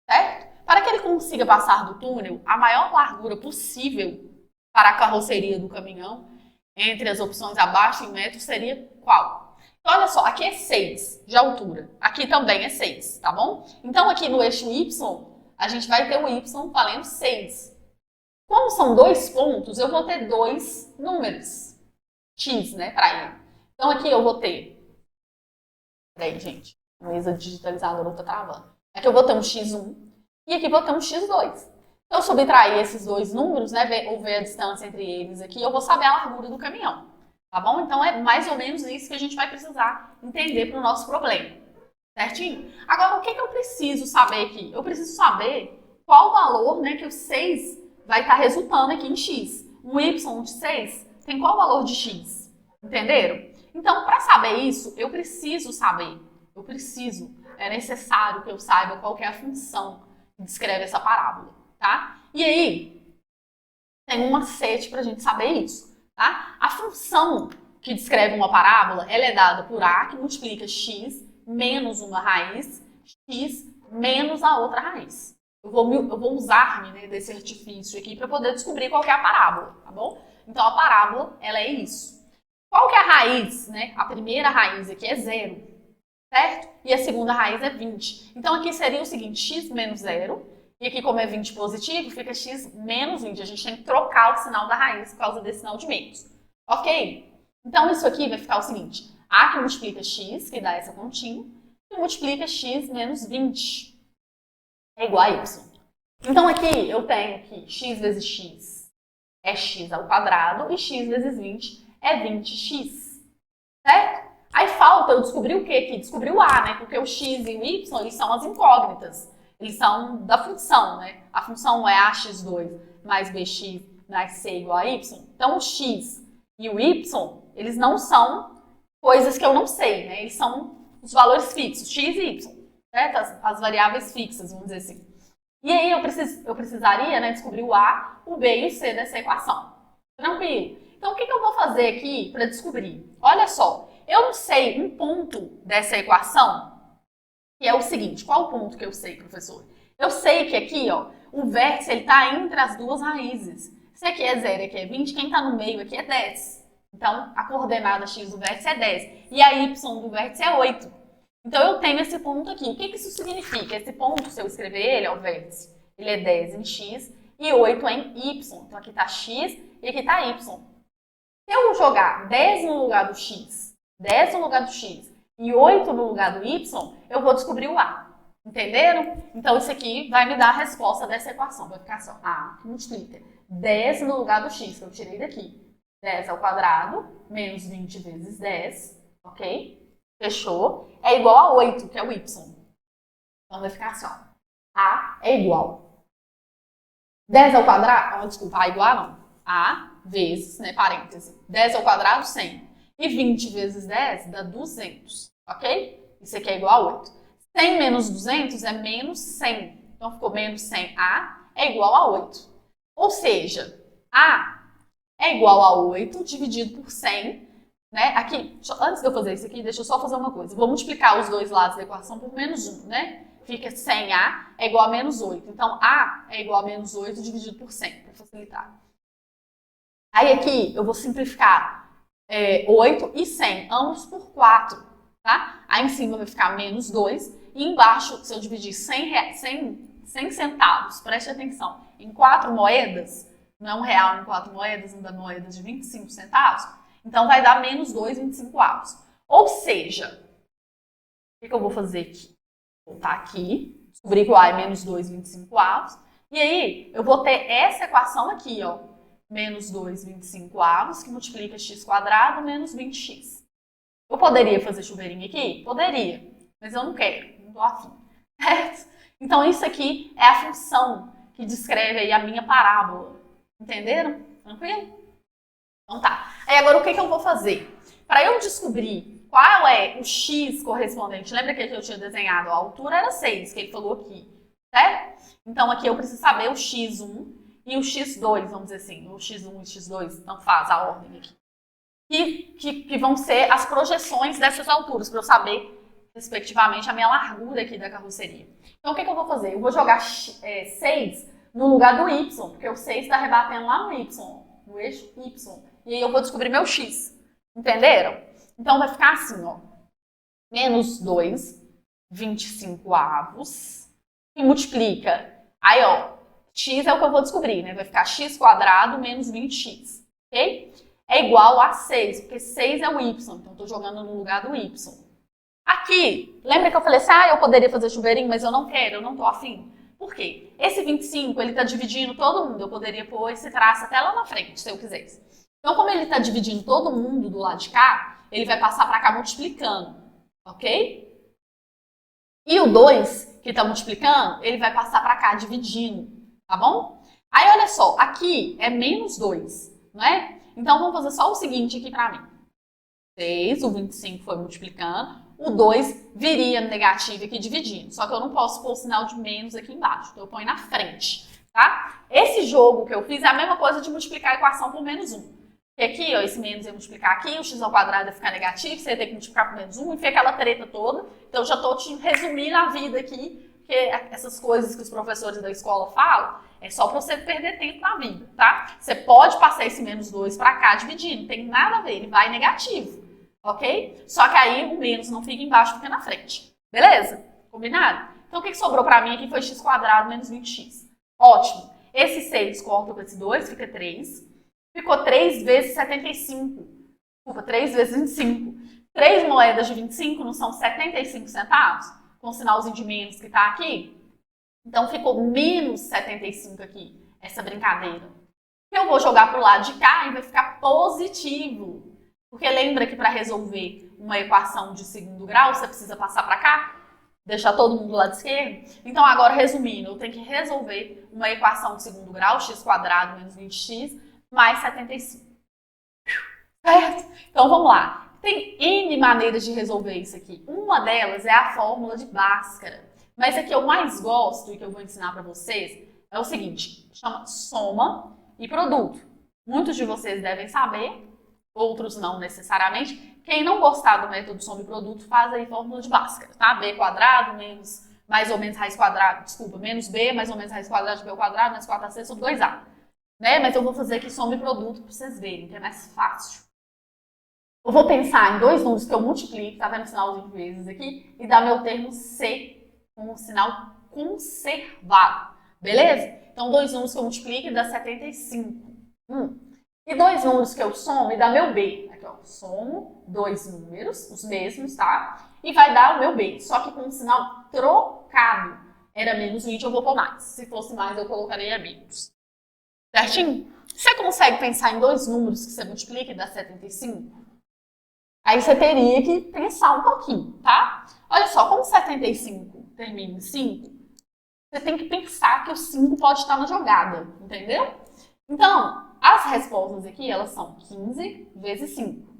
certo? Para que ele consiga passar do túnel, a maior largura possível para a carroceria do caminhão, entre as opções abaixo em metros, seria qual? Então, olha só, aqui é 6 de altura, aqui também é 6, tá bom? Então, aqui no eixo Y, a gente vai ter o Y valendo 6. Como são 2 pontos, eu vou ter 2 números, x, né, para ir. Então, aqui eu vou ter... Peraí, gente, a mesa digitalizadora tá travando. Aqui eu vou ter um x1 e aqui eu vou ter um x2. Então, eu subtrair esses 2 números, né, ou ver a distância entre eles aqui, eu vou saber a largura do caminhão. Tá bom? Então, é mais ou menos isso que a gente vai precisar entender para o nosso problema. Certinho? Agora, o que eu preciso saber aqui? Eu preciso saber qual o valor, né, que o 6 vai estar resultando aqui em x. Um y de 6 tem qual valor de x? Entenderam? Então, para saber isso, eu preciso saber. É necessário que eu saiba qual que é a função que descreve essa parábola, tá? E aí, tem um macete para a gente saber isso, tá? A função que descreve uma parábola, ela é dada por a, que multiplica x menos uma raiz, x menos a outra raiz. Eu vou usar-me, né, desse artifício aqui para poder descobrir qual que é a parábola, tá bom? Então, a parábola, ela é isso. Qual que é a raiz, né? A primeira raiz aqui é 0, certo? E a segunda raiz é 20. Então, aqui seria o seguinte, x menos 0. E aqui, como é 20 positivo, fica x menos 20. A gente tem que trocar o sinal da raiz por causa desse sinal de menos. Ok? Então, isso aqui vai ficar o seguinte. A que multiplica x, que dá essa continha, e multiplica x menos 20. É igual a y. Então, aqui eu tenho que x vezes x é x ao quadrado e x vezes 20 é 20x. Certo? Aí falta eu descobrir o que aqui? Descobrir o a, né? Porque o x e o y, eles são as incógnitas. Eles são da função, né? A função é ax2 mais bx mais c igual a y. Então, o x e o y, eles não são coisas que eu não sei, né? Eles são os valores fixos, x e y, certo? As variáveis fixas, vamos dizer assim. E aí eu precisaria, né, descobrir o a, o b e o c dessa equação. Tranquilo? Então, o que eu vou fazer aqui para descobrir? Olha só, eu não sei um ponto dessa equação, que é o seguinte. Qual o ponto que eu sei, professor? Eu sei que aqui, ó, o vértice está entre as duas raízes. Se aqui é 0 e aqui é 20, quem está no meio aqui é 10. Então, a coordenada x do vértice é 10. E a y do vértice é 8. Então, eu tenho esse ponto aqui. O que isso significa? Esse ponto, se eu escrever ele, é o vértice. Ele é 10 em x e 8 em y. Então, aqui está x e aqui está y. Se eu jogar 10 no lugar do x, 10 no lugar do x e 8 no lugar do y, eu vou descobrir o a. Entenderam? Então, isso aqui vai me dar a resposta dessa equação. Vai ficar só a que multiplica 10 no lugar do x, que eu tirei daqui. 10 ao quadrado, menos 20 vezes 10, ok? Fechou? É igual a 8, que é o y. Então, vai ficar assim, ó. A é igual. 10 ao quadrado, desculpa, A é igual a não. A vezes, né, parêntese, 10 ao quadrado, 100. E 20 vezes 10 dá 200, ok? Isso aqui é igual a 8. 100 menos 200 é menos 100. Então, ficou menos 100A é igual a 8. Ou seja, A é igual a 8 dividido por 100. Né? Aqui, antes de eu fazer isso aqui, deixa eu só fazer uma coisa. Vou multiplicar os dois lados da equação por menos 1, né? Fica 100A é igual a menos 8. Então, A é igual a menos 8 dividido por 100, para facilitar. Aí aqui, eu vou simplificar 8 e 100, ambos por 4, tá? Aí em cima vai ficar menos 2. E embaixo, se eu dividir 100 centavos, preste atenção, em 4 moedas, não é um real em 4 moedas, não dá moedas de 25 centavos, então vai dar menos 2,25 avos. Ou seja, o que eu vou fazer aqui? Vou voltar aqui, descobrir que o A é menos 2,25 avos, e aí eu vou ter essa equação aqui, ó, menos 2,25 avos, que multiplica x quadrado menos 20x. Eu poderia fazer chuveirinho aqui? Poderia, mas eu não quero, não estou afim, certo? Então isso aqui é a função que descreve aí a minha parábola. Entenderam? Tranquilo? Então tá. Aí agora o que eu vou fazer? Para eu descobrir qual é o x correspondente, lembra que eu tinha desenhado? A altura era 6, que ele falou aqui, certo? Então aqui eu preciso saber o x1 e o x2, vamos dizer assim, o x1 e o x2, então faz a ordem aqui. Que vão ser as projeções dessas alturas, para eu saber, respectivamente, a minha largura aqui da carroceria. Então o que eu vou fazer? Eu vou jogar 6 no lugar do y, porque o 6 está rebatendo lá no y, no eixo y. E aí eu vou descobrir meu x. Entenderam? Então vai ficar assim, ó. Menos 2, 25 avos, e multiplica. Aí, ó, x é o que eu vou descobrir, né? Vai ficar x quadrado menos 20x, ok? É igual a 6, porque 6 é o y, então eu tô jogando no lugar do y. Aqui, lembra que eu falei assim, eu poderia fazer chuveirinho, mas eu não quero, eu não tô afim. Por quê? Esse 25, ele tá dividindo todo mundo, eu poderia pôr esse traço até lá na frente, se eu quisesse. Então, como ele tá dividindo todo mundo do lado de cá, ele vai passar para cá multiplicando, ok? E o 2, que está multiplicando, ele vai passar para cá dividindo, tá bom? Aí, olha só, aqui é menos 2, não é? Então, vamos fazer só o seguinte aqui para mim. 6, o 25 foi multiplicando, o 2 viria negativo aqui dividindo. Só que eu não posso pôr o sinal de menos aqui embaixo, então eu ponho na frente, tá? Esse jogo que eu fiz é a mesma coisa de multiplicar a equação por menos 1. E aqui, ó, esse menos ia multiplicar aqui, o x ao quadrado ia ficar negativo, você ia ter que multiplicar por menos 1, e fica aquela treta toda. Então, eu já estou te resumindo a vida aqui, porque essas coisas que os professores da escola falam, é só para você perder tempo na vida, tá? Você pode passar esse menos 2 para cá dividindo, não tem nada a ver, ele vai negativo, ok? Só que aí o menos não fica embaixo, fica na frente, beleza? Combinado? Então, o que sobrou para mim aqui foi x quadrado menos 20x. Ótimo. Esse 6 corta com esse 2, fica 3. Ficou 3 vezes 75. Desculpa, 3 vezes 25. 3 moedas de 25 não são 75 centavos? Com o sinalzinho de menos que está aqui? Então, ficou menos 75 aqui, essa brincadeira. Eu vou jogar para o lado de cá e vai ficar positivo. Porque lembra que para resolver uma equação de segundo grau, você precisa passar para cá? Deixar todo mundo do lado esquerdo? Então, agora, resumindo, eu tenho que resolver uma equação de segundo grau, x quadrado menos 20x, mais 75. Certo? Então, vamos lá. Tem N maneiras de resolver isso aqui. Uma delas é a fórmula de Bhaskara. Mas a que eu mais gosto e que eu vou ensinar para vocês é o seguinte, chama soma e produto. Muitos de vocês devem saber, outros não necessariamente. Quem não gostar do método soma e produto, faz aí fórmula de Bhaskara, tá? B quadrado menos mais ou menos raiz quadrada, desculpa, menos B mais ou menos raiz quadrada de B ao quadrado menos 4AC sobre 2A. Né? Mas eu vou fazer aqui soma e produto para vocês verem, que é mais fácil. Eu vou pensar em dois números que eu multiplico, tá vendo o sinalzinho de vezes aqui, e dar meu termo C com o sinal conservado, beleza? Então, dois números que eu multiplico e dá 75. E dois números que eu somo e dá meu B. Aqui, ó, somo dois números, os mesmos, tá? E vai dar o meu B, só que com o sinal trocado. Era menos 20, eu vou pôr mais. Se fosse mais, eu colocaria menos. Certinho? Você consegue pensar em dois números que você multiplica e dá 75? Aí você teria que pensar um pouquinho, tá? Olha só, como 75 termina em 5, você tem que pensar que o 5 pode estar na jogada, entendeu? Então, as respostas aqui, elas são 15 vezes 5.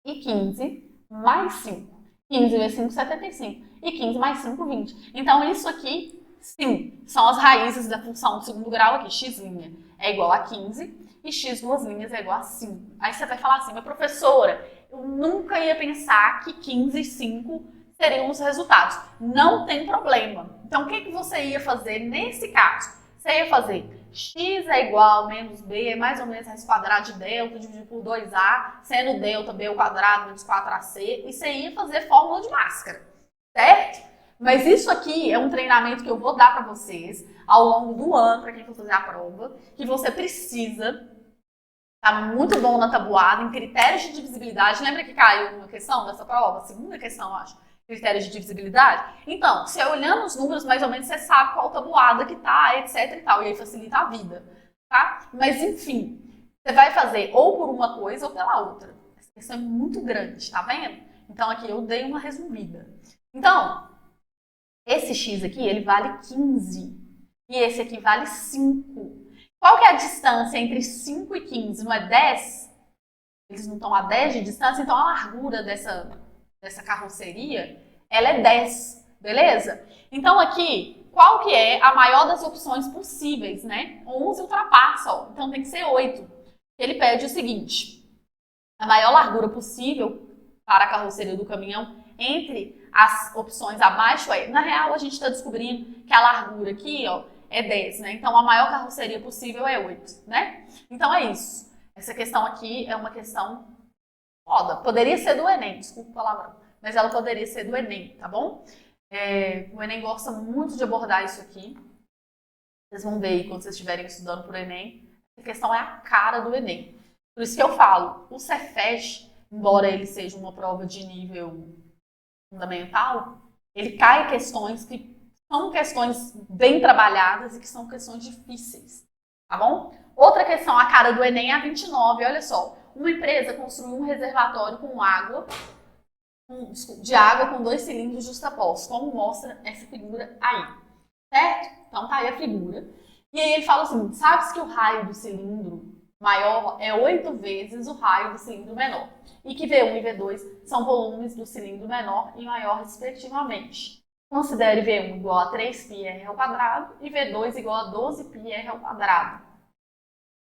E 15 mais 5. 15 vezes 5, 75. E 15 mais 5, 20. Então, isso aqui, sim, são as raízes da função do segundo grau aqui. X' é igual a 15 e x duas linhas é igual a 5. Aí você vai falar assim, mas professora, eu nunca ia pensar que 15 e 5 seriam os resultados. Não tem problema. Então, o que você ia fazer nesse caso? Você ia fazer x é igual a menos b, é mais ou menos raiz quadrada de delta dividido por 2a, sendo delta b ao quadrado menos 4ac, e você ia fazer fórmula de Bhaskara, certo? Mas isso aqui é um treinamento que eu vou dar para vocês ao longo do ano, para quem for fazer a prova, que você precisa. Tá muito bom na tabuada, em critérios de divisibilidade. Lembra que caiu uma questão dessa prova? A segunda questão, acho. Critérios de divisibilidade. Então, você olhando os números, mais ou menos, você sabe qual tabuada que tá, etc e tal. E aí facilita a vida, tá? Mas, enfim, você vai fazer ou por uma coisa ou pela outra. Essa questão é muito grande, tá vendo? Então, aqui eu dei uma resumida. Então, esse x aqui, ele vale 15. E esse aqui vale 5. Qual que é a distância entre 5 e 15? Não é 10? Eles não estão a 10 de distância, então a largura dessa carroceria, ela é 10, beleza? Então aqui, qual que é a maior das opções possíveis, né? 11 ultrapassa, ó, então tem que ser 8. Ele pede o seguinte, a maior largura possível para a carroceria do caminhão entre as opções abaixo é, na real a gente está descobrindo que a largura aqui, ó, é 10, né? Então, a maior carroceria possível é 8, né? Então, é isso. Essa questão aqui é uma questão foda. Poderia ser do Enem, desculpa o palavrão, mas ela poderia ser do Enem, tá bom? O Enem gosta muito de abordar isso aqui. Vocês vão ver aí quando vocês estiverem estudando para o Enem. Essa questão é a cara do Enem. Por isso que eu falo, o Cefet, embora ele seja uma prova de nível fundamental, ele cai questões que são questões bem trabalhadas e que são questões difíceis, tá bom? Outra questão, a cara do Enem é a 29, olha só. Uma empresa construiu um reservatório com água de água com 2 cilindros justapostos, como mostra essa figura aí, certo? Então tá aí a figura. E aí ele fala o seguinte, sabe-se que o raio do cilindro maior é 8 vezes o raio do cilindro menor, e que V1 e V2 são volumes do cilindro menor e maior respectivamente. Considere V1 igual a 3πr ao quadrado e V2 igual a 12πr ao quadrado,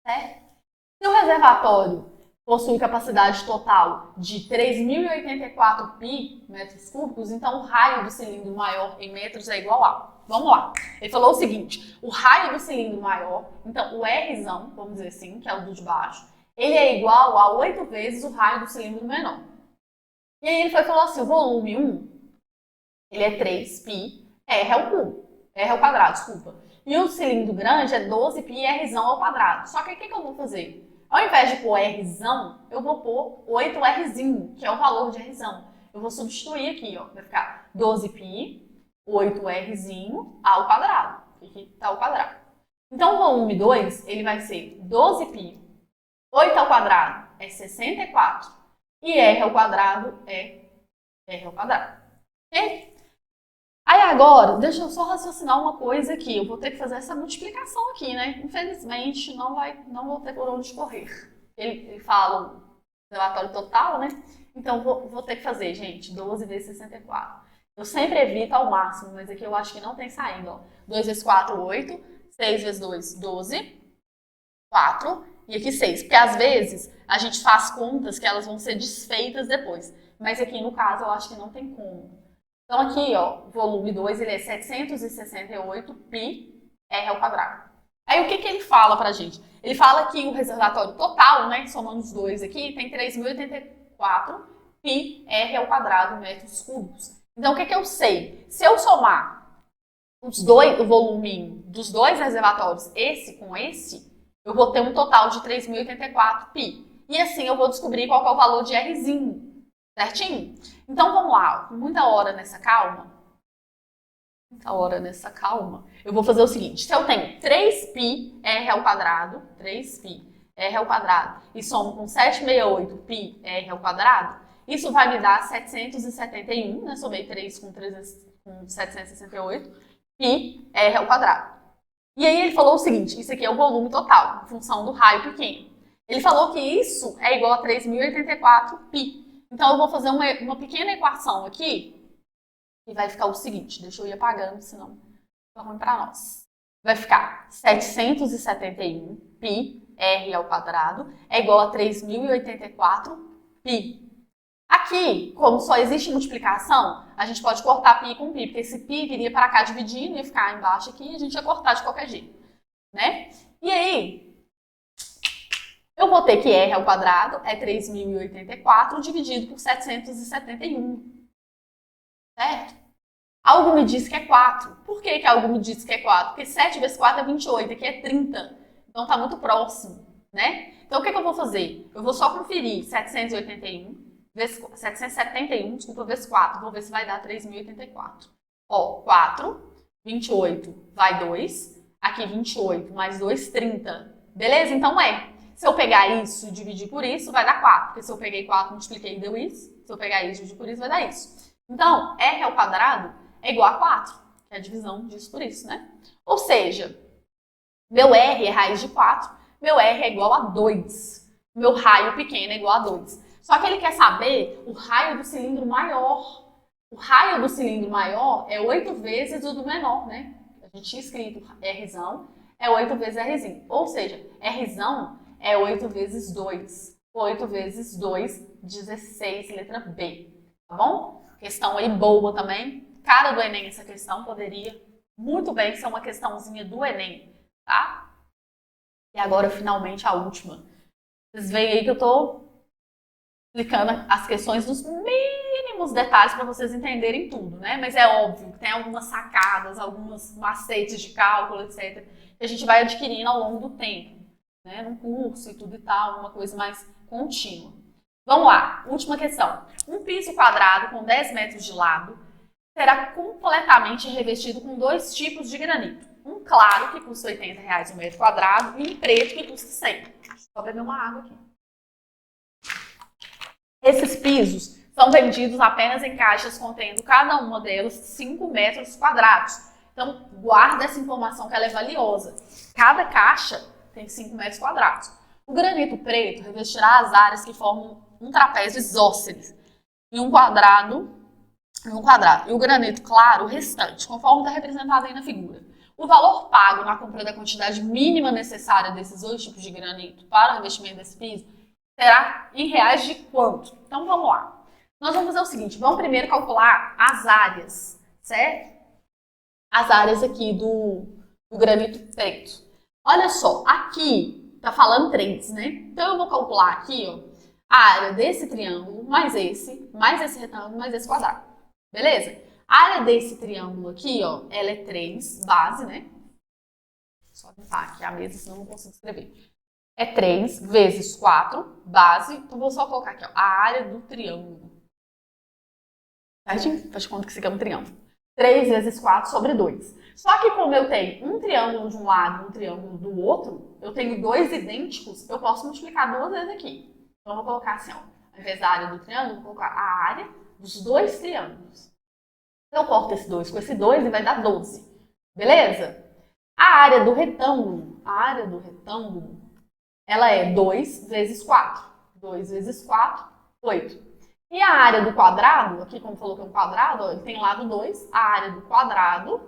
certo? Se o reservatório possui capacidade total de 3.084 pi metros cúbicos, então o raio do cilindro maior em metros é igual a... Vamos lá. Ele falou o seguinte, o raio do cilindro maior, então o Rzão, vamos dizer assim, que é o do de baixo, ele é igual a 8 vezes o raio do cilindro menor. E aí ele falou assim, o volume 1, ele é 3π r ao cubo, r ao quadrado, desculpa. E o cilindro grande é 12π Rzão ao quadrado. Só que o que eu vou fazer? Ao invés de pôr Rzão, eu vou pôr 8Rzinho, que é o valor de Rzão. Eu vou substituir aqui, ó, vai ficar 12π, 8Rzinho ao quadrado. Aqui está o quadrado. Então, o volume 2, ele vai ser 12π, 8 ao quadrado é 64, e R ao quadrado é R ao quadrado. Ok? Aí agora, deixa eu só raciocinar uma coisa aqui. Eu vou ter que fazer essa multiplicação aqui, né? Infelizmente, não vou ter por onde correr. Ele fala o relatório total, né? Então, vou ter que fazer, gente, 12 vezes 64. Eu sempre evito ao máximo, mas aqui eu acho que não tem saída, ó. 2 vezes 4, 8. 6 vezes 2, 12. 4. E aqui 6. Porque às vezes a gente faz contas que elas vão ser desfeitas depois. Mas aqui no caso eu acho que não tem como. Então aqui, ó, o volume 2, ele é 768 π r ao quadrado. Aí o que ele fala pra gente? Ele fala que o reservatório total, né, somando os dois aqui, tem 3.084 π r ao quadrado metros cúbicos. Então o que eu sei? Se eu somar o volume dos dois reservatórios, esse com esse, eu vou ter um total de 3.084 π. E assim eu vou descobrir qual é o valor de Rzinho. Certinho? Então vamos lá, com muita hora nessa calma, eu vou fazer o seguinte, se eu tenho 3π r ao quadrado, 3π r ao quadrado, e somo com 768 π r ao quadrado, isso vai me dar 771, né? Somei 3 com 768 π r ao quadrado. E aí ele falou o seguinte, isso aqui é o volume total, em função do raio pequeno. Ele falou que isso é igual a 3.084 π. Então, eu vou fazer uma pequena equação aqui, e vai ficar o seguinte, deixa eu ir apagando, senão fica ruim para nós. Vai ficar 771 π r ao quadrado é igual a 3.084 π. Aqui, como só existe multiplicação, a gente pode cortar π com π, porque esse π viria para cá dividindo, ia ficar embaixo aqui, e a gente ia cortar de qualquer jeito, né? E aí, eu vou ter que R ao quadrado é 3.084 dividido por 771, certo? Algo me diz que é 4. Por que algo me diz que é 4? Porque 7 vezes 4 é 28, aqui é 30. Então tá muito próximo, né? Então o que eu vou fazer? Eu vou só conferir 771, desculpa, vezes 4. Vou ver se vai dar 3.084. Ó, 4, 28 vai 2, aqui 28 mais 2, 30. Beleza? Então se eu pegar isso e dividir por isso, vai dar 4. Porque se eu peguei 4, multipliquei e deu isso. Se eu pegar isso e dividir por isso, vai dar isso. Então, R ao quadrado é igual a 4, que é a divisão disso por isso, né? Ou seja, meu R é raiz de 4, meu R é igual a 2. Meu raio pequeno é igual a 2. Só que ele quer saber o raio do cilindro maior. O raio do cilindro maior é 8 vezes o do menor, né? A gente tinha escrito Rzão é 8 vezes Rzinho. Ou seja, Rzão é 8 vezes 2. 8 vezes 2, 16, letra B. Tá bom? Questão aí boa também. Cara do Enem, essa questão poderia muito bem ser uma questãozinha do Enem, tá? E agora, finalmente, a última. Vocês veem aí que eu tô explicando as questões dos mínimos detalhes para vocês entenderem tudo, né? Mas é óbvio que tem algumas sacadas, alguns macetes de cálculo, etc., que a gente vai adquirindo ao longo do tempo, né? Num curso e tudo e tal, uma coisa mais contínua. Vamos lá, última questão. Um piso quadrado com 10 metros de lado será completamente revestido com 2 tipos de granito. Um claro, que custa R$80 o metro quadrado, e um preto, que custa 100. Só beber uma água aqui. Esses pisos são vendidos apenas em caixas contendo cada uma delas 5 metros quadrados. Então, guarda essa informação que ela é valiosa. Cada caixa tem 5 metros quadrados. O granito preto revestirá as áreas que formam um trapézio isósceles em um quadrado. E o granito claro, o restante, conforme está representado aí na figura. O valor pago na compra da quantidade mínima necessária desses 2 tipos de granito para o revestimento desse piso será em reais de quanto? Então vamos lá. Nós vamos fazer o seguinte, vamos primeiro calcular as áreas, certo? As áreas aqui do granito preto. Olha só, aqui tá falando 3, né? Então eu vou calcular aqui, ó, a área desse triângulo, mais esse retângulo, mais esse quadrado. Beleza? A área desse triângulo aqui, ó, ela é 3, base, né? Só limpar aqui a mesa, senão eu não consigo escrever. É 3 vezes 4, base. Então, vou só colocar aqui, ó, a área do triângulo. Certinho? Faz de conta que isso aqui é um triângulo. 3 vezes 4 sobre 2. Só que como eu tenho um triângulo de um lado e um triângulo do outro, eu tenho 2 idênticos, eu posso multiplicar 2 vezes aqui. Então, eu vou colocar assim, ó, ao invés da área do triângulo, vou colocar a área dos 2 triângulos. Eu corto esse 2 com esse 2 e vai dar 12. Beleza? A área do retângulo, ela é 2 vezes 4. 2 vezes 4, 8. E a área do quadrado, aqui como falou que é um quadrado, ó, ele tem lado 2. A área do quadrado,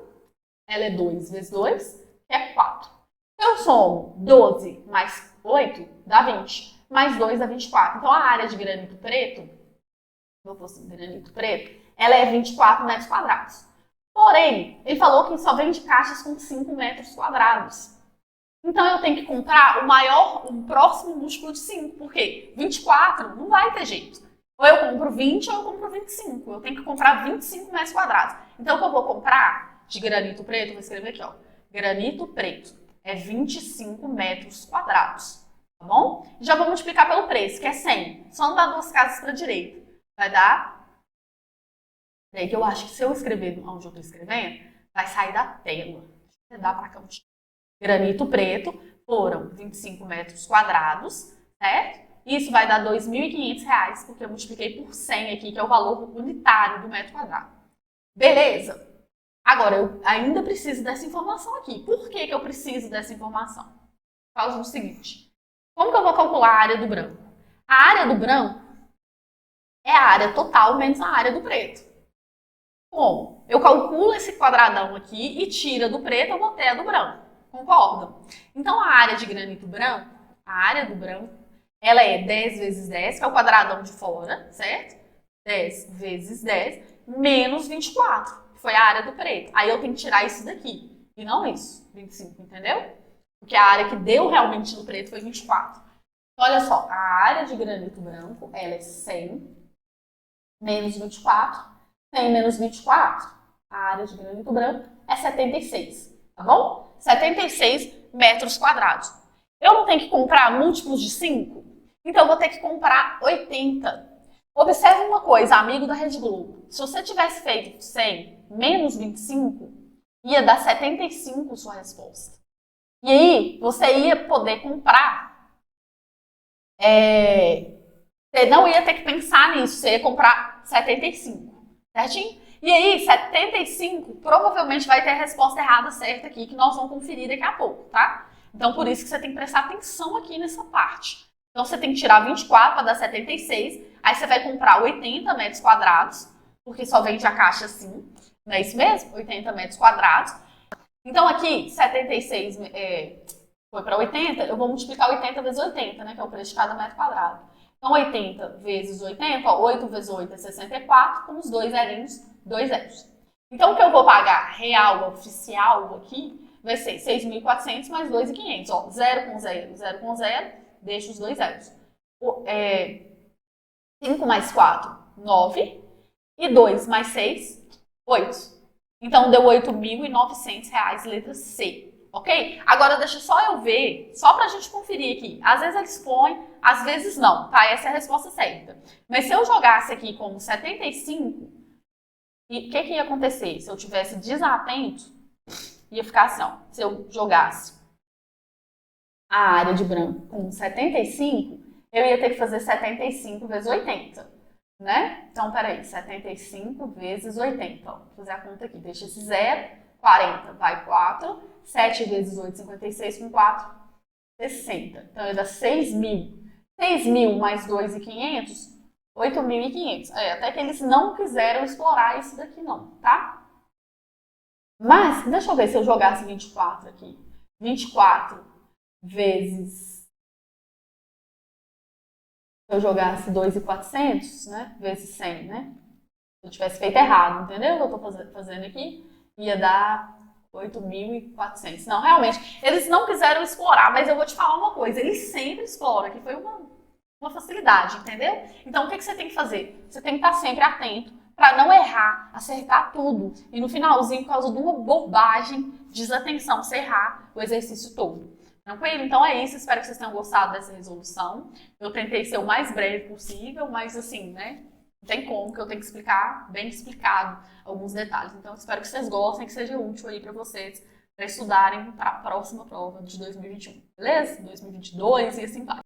ela é 2 vezes 2, que é 4. Eu somo 12 mais 8, dá 20. Mais 2 dá 24. Então, a área de granito preto, vou pôr assim, granito preto, ela é 24 metros quadrados. Porém, ele falou que só vende caixas com 5 metros quadrados. Então, eu tenho que comprar o próximo múltiplo de 5. Por quê? 24 não vai ter jeito. Ou eu compro 20 ou eu compro 25. Eu tenho que comprar 25 metros quadrados. Então, o que eu vou comprar de granito preto, vou escrever aqui, ó. Granito preto é 25 metros quadrados. Tá bom? Já vou multiplicar pelo preço, que é 100. Só não dá 2 casas para a direita. Vai dar... Peraí, que eu acho que se eu escrever onde eu estou escrevendo, vai sair da tela. Deixa eu dar para cá. Granito preto foram 25 metros quadrados, certo? Isso vai dar R$ 2.500, porque eu multipliquei por 100 aqui, que é o valor unitário do metro quadrado. Beleza? Agora, eu ainda preciso dessa informação aqui. Por que eu preciso dessa informação? Por causa do seguinte. Como que eu vou calcular a área do branco? A área do branco é a área total menos a área do preto. Como? Eu calculo esse quadradão aqui e tira do preto, eu vou ter a do branco. Concordam? Então, a área de granito branco, a área do branco, ela é 10 vezes 10, que é o quadradão de fora, certo? 10 vezes 10, menos 24, que foi a área do preto. Aí eu tenho que tirar isso daqui, e não isso, 25, entendeu? Porque a área que deu realmente no preto foi 24. Então, olha só, a área de granito branco, ela é 100 menos 24. 100 menos 24, a área de granito branco é 76, tá bom? 76 metros quadrados. Eu não tenho que comprar múltiplos de 5? Então, eu vou ter que comprar 80. Observe uma coisa, amigo da Rede Globo. Se você tivesse feito 100 menos 25, ia dar 75 sua resposta. E aí, você ia poder comprar. Você não ia ter que pensar nisso, você ia comprar 75. Certinho? E aí, 75 provavelmente vai ter a resposta errada certa aqui, que nós vamos conferir daqui a pouco, tá? Então, por isso que você tem que prestar atenção aqui nessa parte. Então, você tem que tirar 24 para dar 76, aí você vai comprar 80 metros quadrados, porque só vende a caixa assim, não é isso mesmo? 80 metros quadrados. Então, aqui, 76 foi para 80, eu vou multiplicar 80 vezes 80, né, que é o preço de cada metro quadrado. Então, 80 vezes 80, ó, 8 vezes 8 é 64, com os 2 zerinhos, 2 zeros. Então, o que eu vou pagar real, oficial aqui, vai ser 6.400 mais 2.500. Ó, 0 com 0, 0 com 0, deixa os 2 zeros. 5 mais 4, 9. E 2 mais 6, 8. Então, deu R$ 8.900, letra C. Ok? Agora, deixa só eu ver, só pra gente conferir aqui. Às vezes eles põem, às vezes não, tá? Essa é a resposta certa. Mas se eu jogasse aqui como 75, o que ia acontecer? Se eu tivesse desatento, ia ficar assim, ó. Se eu jogasse a área de branco com 75, eu ia ter que fazer 75 vezes 80. né? Então, peraí, 75 vezes 80. Ó, vou fazer a conta aqui. Deixa esse 0, 40, vai 4. 7 vezes 8, 56 com 4, 60. Então, dá 6.000. 6.000 mais 2.500, 8.500. Até que eles não quiseram explorar isso daqui não, tá? Mas, deixa eu ver se eu jogasse 24 aqui. 24 vezes... Se eu jogasse 2.400, né? Vezes 100, né? Se eu tivesse feito errado, entendeu? O que eu tô fazendo aqui, ia dar 8.400. Não, realmente, eles não quiseram explorar, mas eu vou te falar uma coisa, eles sempre exploram, que foi uma facilidade, entendeu? Então, o que você tem que fazer? Você tem que estar sempre atento para não errar, acertar tudo. E no finalzinho, por causa de uma bobagem, desatenção, você errar o exercício todo. Tranquilo? Então é isso, espero que vocês tenham gostado dessa resolução. Eu tentei ser o mais breve possível, mas assim, né? Não tem como, que eu tenho que explicar, bem explicado, alguns detalhes. Então, espero que vocês gostem, que seja útil aí para vocês, para estudarem para a próxima prova de 2021, beleza? 2022 e assim vai.